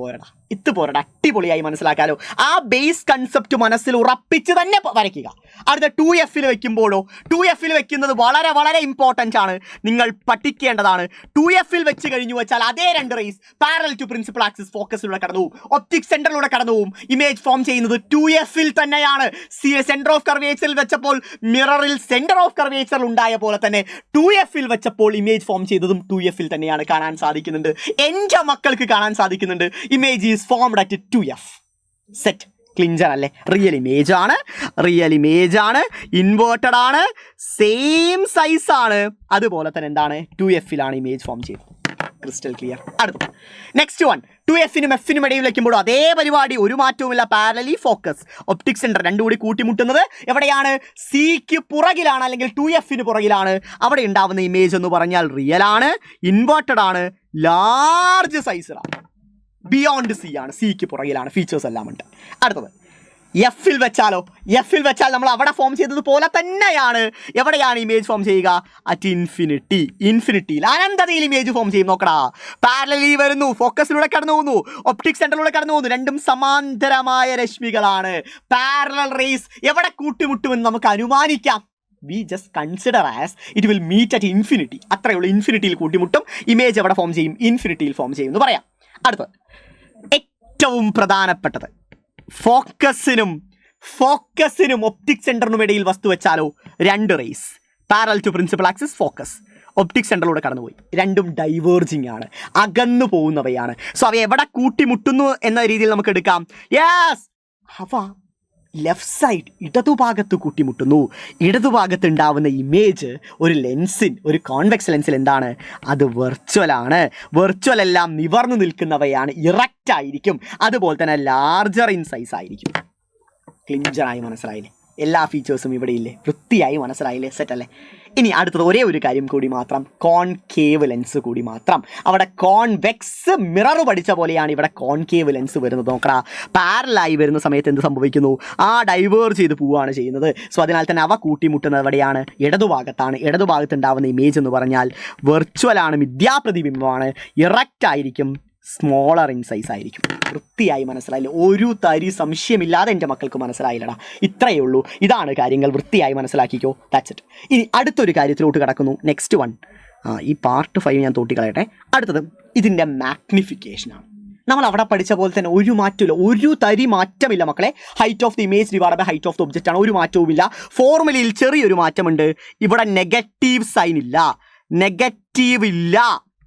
പോരടാ, അടിപൊളിയായി മനസ്സിലാക്കാലോ. ആ ബേസ് കൺസെപ്റ്റ് മനസ്സിൽ ഉറപ്പിച്ച് തന്നെ വരയ്ക്കുക. അടുത്ത 2F വെക്കുമ്പോഴോ, 2F വെക്കുന്നത് വളരെ വളരെ ഇമ്പോർട്ടൻ്റ് ആണ്, നിങ്ങൾ പഠിക്കേണ്ടതാണ്. 2F വെച്ച് കഴിഞ്ഞു വെച്ചാൽ അതേ രണ്ട് rays parallel to principal axis ഫോക്കസിലൂടെ കടന്നു പോവും, ഒപ്റ്റിക് സെൻറ്ററിലൂടെ കടന്നു പോവും. ഇമേജ് ഫോം ചെയ്യുന്നത് 2F തന്നെയാണ്. സെൻറ്റർ ഓഫ് കർവേച്ചറിൽ വെച്ചപ്പോൾ മിററിൽ സെൻറ്റർ ഓഫ് കർവേച്ചറിൽ ഉണ്ടായ പോലെ തന്നെ 2F വെച്ചപ്പോൾ ഇമേജ് ഫോം ചെയ്തതും 2F തന്നെയാണ്. കാണാൻ സാധിക്കുന്നുണ്ട്, എൻ്റെ മക്കൾക്ക് കാണാൻ സാധിക്കുന്നുണ്ട്. Image is formed at 2F. Set, clincher അല്ലേ? റിയൽ ഇമേജ് ആണ്, റിയൽ ഇമേജ് ആണ്, ഇൻവേർട്ടഡ് ആണ്, സെയിം സൈസ് ആണ്, അതുപോലെ തന്നെ എന്താണ് 2F ഇമേജ് ഫോം ചെയ്തത്. Crystal clear. അടുത്ത നെക്സ്റ്റ് വൺ, 2F ഇടയിൽ വയ്ക്കുമ്പോഴും അതേ പരിപാടി, ഒരു മാറ്റവുമില്ല. പാരലലി ഫോക്കസ്, ഒപ്റ്റിക് സെൻറ്റർ രണ്ടും കൂടി കൂട്ടിമുട്ടുന്നത് എവിടെയാണ്? സിക്ക് പുറകിലാണ് അല്ലെങ്കിൽ 2F പുറകിലാണ്. അവിടെ ഉണ്ടാവുന്ന ഇമേജ് എന്ന് പറഞ്ഞാൽ റിയൽ ആണ്, ഇൻവേർട്ടഡ് ആണ്, ലാർജ് സൈസിലാണ്, ബിയോണ്ട് സി ആണ്, സിക്ക് പുറകിലാണ്, ഫീച്ചേഴ്സ് എല്ലാം ഉണ്ട്. അടുത്തത് F വെച്ചാലോ, F വെച്ചാൽ നമ്മൾ അവിടെ ഫോം ചെയ്തതുപോലെ തന്നെയാണ്. എവിടെയാണ് ഇമേജ് ഫോം ചെയ്യുക? At infinity. ഇൻഫിനിറ്റിയിൽ അനന്തതയിൽ ഇമേജ് ഫോം ചെയ്യും. നോക്കടാ, പാരലലി വരുന്നു, ഫോക്കസിലൂടെ കടന്നു പോകുന്നു, ഒപ്റ്റിക് സെൻറ്ററിലൂടെ കടന്നു പോകുന്നു, രണ്ടും സമാന്തരമായ രശ്മികളാണ്. പാരലൽ റേസ് എവിടെ കൂട്ടിമുട്ടുമെന്ന് നമുക്ക് അനുമാനിക്കാം. We just consider as it will meet at infinity. അത്രയേ ഉള്ളൂ. ഇൻഫിനിറ്റിയിൽ കൂട്ടിമുട്ടും, ഇമേജ് എവിടെ ഫോം ചെയ്യും? ഇൻഫിനിറ്റിയിൽ ഫോം ചെയ്യും എന്ന് പറയാം. അടുത്തത് ഏറ്റവും പ്രധാനപ്പെട്ടത്, ഫോക്കസിനും ഒപ്റ്റിക് സെൻറ്ററിനും ഇടയിൽ വസ്തു വെച്ചാലോ, രണ്ട് rays parallel to principal axis focus optic സെൻറ്ററിലൂടെ കടന്നുപോയി, രണ്ടും ഡൈവേർജിങ് ആണ്, അകന്നു പോകുന്നവയാണ്. സോ അവ എവിടെ കൂട്ടിമുട്ടുന്നു എന്ന രീതിയിൽ നമുക്ക് എടുക്കാം. യെസ്, അവ ലെഫ്റ്റ് സൈഡ് ഇടതുഭാഗത്ത് കൂട്ടിമുട്ടുന്നു. ഇടതുഭാഗത്ത് ഉണ്ടാവുന്ന ഇമേജ് ഒരു ലെൻസിൽ, ഒരു കോൺവെക്സ് ലെൻസിൽ എന്താണ്? അത് വെർച്വലാണ്. വെർച്വൽ എല്ലാം നിവർന്നു നിൽക്കുന്നവയാണ്, ഇറക്റ്റ് ആയിരിക്കും, അതുപോലെ തന്നെ ലാർജർ ഇൻ സൈസ് ആയിരിക്കും. ക്ലിഞ്ചറായി മനസ്സിലായില്ലേ? എല്ലാ ഫീച്ചേഴ്സും ഇവിടെ ഇല്ലേ? വൃത്തിയായി മനസ്സിലായില്ലേ? സെറ്റ് അല്ലേ? ഇനി അടുത്തത് ഒരേ ഒരു കാര്യം കൂടി മാത്രം, കോൺകേവ് ലെൻസ് കൂടി മാത്രം. അവിടെ കോൺവെക്സ് മിറർ പഠിച്ച പോലെയാണ് ഇവിടെ കോൺകേവ് ലെൻസ് വരുന്നത്. നോക്കടാ, പാരലായി വരുന്ന സമയത്ത് എന്ത് സംഭവിക്കുന്നു? ഡൈവേർജ് ചെയ്ത് പോവുകയാണ് ചെയ്യുന്നത്. സോ അതിനാൽ തന്നെ അവ കൂട്ടിമുട്ടുന്നത് എവിടെയാണ്? ഇടതുഭാഗത്താണ്. ഇടതുഭാഗത്ത് ഉണ്ടാവുന്ന ഇമേജ് എന്ന് പറഞ്ഞാൽ വെർച്വലാണ്, മിഥ്യാപ്രതിബിംബമാണ്, ഇറക്റ്റ് ആയിരിക്കും, സ്മോളർ ഇൻ സൈസ് ആയിരിക്കും. വൃത്തിയായി മനസ്സിലായില്ല? ഒരു തരി സംശയമില്ലാതെ എൻ്റെ മക്കൾക്ക് മനസ്സിലായില്ലടാ. ഇത്രയേ ഉള്ളൂ. ഇതാണ് കാര്യങ്ങൾ. വൃത്തിയായി മനസ്സിലാക്കിക്കോ. That's it. ഇനി അടുത്തൊരു കാര്യത്തിലോട്ട് കിടക്കുന്നു. നെക്സ്റ്റ് വൺ, ഈ പാർട്ട് 5 ഞാൻ തോട്ടിക്കളയട്ടെ. അടുത്തത് ഇതിൻ്റെ മാഗ്നിഫിക്കേഷനാണ്. നമ്മൾ അവിടെ പഠിച്ച പോലെ തന്നെ ഒരു മാറ്റമില്ല, ഒരു തരി മാറ്റമില്ല മക്കളെ. Height of the image divide by height of the object ആണ്. ഒരു മാറ്റവുമില്ല. ഫോർമുലയിൽ ചെറിയൊരു മാറ്റമുണ്ട്. ഇവിടെ നെഗറ്റീവ് സൈൻ ഇല്ല, നെഗറ്റീവ് ഇല്ല,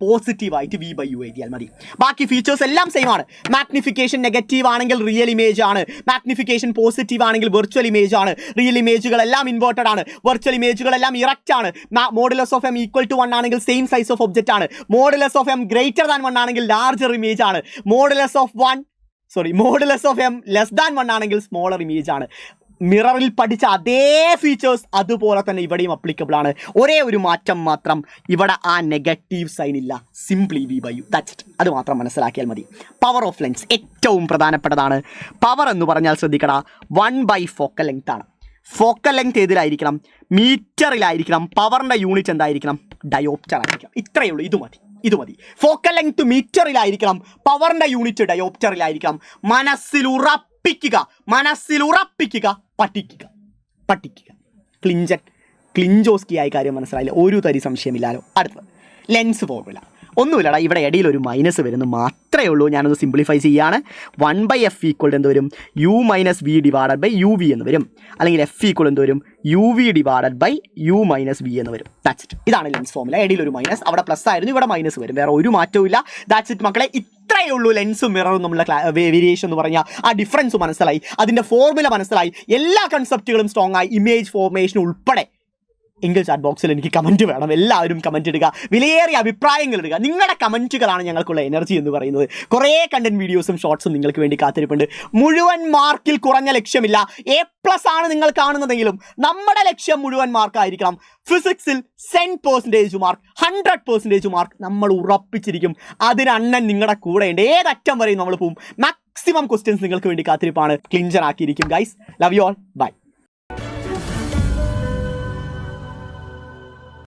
പോസിറ്റീവായിട്ട് V by U എഴുതിയാൽ മതി. ബാക്കി ഫീച്ചേഴ്സ് എല്ലാം സെയിം ആണ്. മാഗ്നിഫിക്കേഷൻ നെഗറ്റീവ് ആണെങ്കിൽ റിയൽ ഇമേജ് ആണ്, മാഗ്നിഫിക്കേഷൻ പോസിറ്റീവ് ആണെങ്കിൽ വെർച്വൽ ഇമേജ് ആണ്. റിയൽ ഇമേജുകളെല്ലാം ഇൻവേർട്ടഡ് ആണ്, വെർച്വൽ ഇമേജുകളെല്ലാം ഇറക്റ്റ് ആണ്. Modulus of M equal to 1 ആണെങ്കിൽ സെയിം സൈസ് ഓഫ് ഒബ്ജക്റ്റ് ആണ്. Modulus of M greater than 1 ആണെങ്കിൽ ലാർജർ ഇമേജ് ആണ്. Modulus of M less than 1 ആണെങ്കിൽ സ്മോളർ ഇമേജ് ആണ്. മിററിൽ പഠിച്ച അതേ ഫീച്ചേഴ്സ് അതുപോലെ തന്നെ ഇവിടെയും അപ്ലിക്കബിൾ ആണ്. ഒരേ ഒരു മാറ്റം മാത്രം, ഇവിടെ ആ നെഗറ്റീവ് സൈൻ ഇല്ല. Simply V by U. That's it. അത് മാത്രം മനസ്സിലാക്കിയാൽ മതി. പവർ ഓഫ് ലെൻസ് ഏറ്റവും പ്രധാനപ്പെട്ടതാണ്. പവർ എന്ന് പറഞ്ഞാൽ ശ്രദ്ധിക്കടാ, 1/, ഫോക്കൽ ലെങ്ത് ആണ്. ഫോക്കൽ ലെങ്ത് ഏതിലായിരിക്കണം? മീറ്ററിലായിരിക്കണം. പവറിൻ്റെ യൂണിറ്റ് എന്തായിരിക്കണം? ഡയോപ്റ്റർ ആയിരിക്കണം. ഇത്രയേ ഉള്ളൂ. ഇത് മതി. ഫോക്കൽ ലെങ്ത് മീറ്ററിലായിരിക്കണം, പവറിൻ്റെ യൂണിറ്റ് ഡയോപ്റ്ററിലായിരിക്കണം. മനസ്സിൽ ഉറപ്പിക്കുക, പഠിക്കുക. ക്ലിഞ്ചോസ്കി ആയ കാര്യം മനസ്സിലായില്ല? ഒരു തരി സംശയമില്ലാലോ. അടുത്തത് ലെൻസ് ഫോർമുല. ഒന്നുമില്ലടാ, ഇവിടെ ഇടയിൽ ഒരു മൈനസ് വരുന്നു മാത്രമേ ഉള്ളൂ. ഞാനൊന്ന് സിംപ്ലിഫൈ ചെയ്യുകയാണ്. 1/f ഈക്വൾ എന്ത് വരും? U - V divided by UV എന്ന് വരും. അല്ലെങ്കിൽ F ഈക്വൾ എന്ത് വരും? UV divided by U - V എന്ന് വരും. That's it. ഇതാണ് ലെൻസ് ഫോർമുല. ഇടയിൽ ഒരു മൈനസ്, അവിടെ പ്ലസ് ആയിരുന്നു, ഇവിടെ മൈനസ് വരും. വേറെ ഒരു മാറ്റവും ഇല്ല. ദാറ്റ്സ് ഇറ്റ് മക്കളെ. ഇത്രയേ ഉള്ളൂ ലെൻസും മിററും നമ്മളുടെ വേരിയേഷൻ എന്ന് പറഞ്ഞാൽ. ആ ഡിഫറൻസ് മനസ്സിലായി, അതിൻ്റെ ഫോർമുല മനസ്സിലായി, എല്ലാ കൺസെപ്റ്റുകളും സ്ട്രോങ് ആയി, ഇമേജ് ഫോർമേഷൻ ഉൾപ്പെടെ എങ്കിൽ ചാറ്റ് ബോക്സിൽ എനിക്ക് കമൻറ്റ് വേണം. എല്ലാവരും കമൻറ്റ് ഇടുക, വിലയേറിയ അഭിപ്രായങ്ങൾ ഇടുക. നിങ്ങളുടെ കമൻറ്റുകളാണ് ഞങ്ങൾക്കുള്ള എനർജി എന്ന് പറയുന്നത്. കുറേ കണ്ടന്റ് വീഡിയോസും ഷോർട്സും നിങ്ങൾക്ക് വേണ്ടി കാത്തിരിപ്പുണ്ട്. മുഴുവൻ മാർക്കിൽ കുറഞ്ഞ ലക്ഷ്യമില്ല. A+ ആണ് നിങ്ങൾ കാണുന്നതെങ്കിലും നമ്മുടെ ലക്ഷ്യം മുഴുവൻ മാർക്കായിരിക്കണം. ഫിസിക്സിൽ 10% മാർക്ക്, 100% മാർക്ക് നമ്മൾ ഉറപ്പിച്ചിരിക്കും. അതിന് അണ്ണൻ നിങ്ങളുടെ കൂടെയുണ്ട്. ഏതറ്റം വരെയും നമ്മൾ പോവും. മാക്സിമം ക്വസ്റ്റ്യൻസ് നിങ്ങൾക്ക് വേണ്ടി കാത്തിരിപ്പാണ്. ക്ലിഞ്ചർ ആക്കിയിരിക്കും guys. Love you all. By.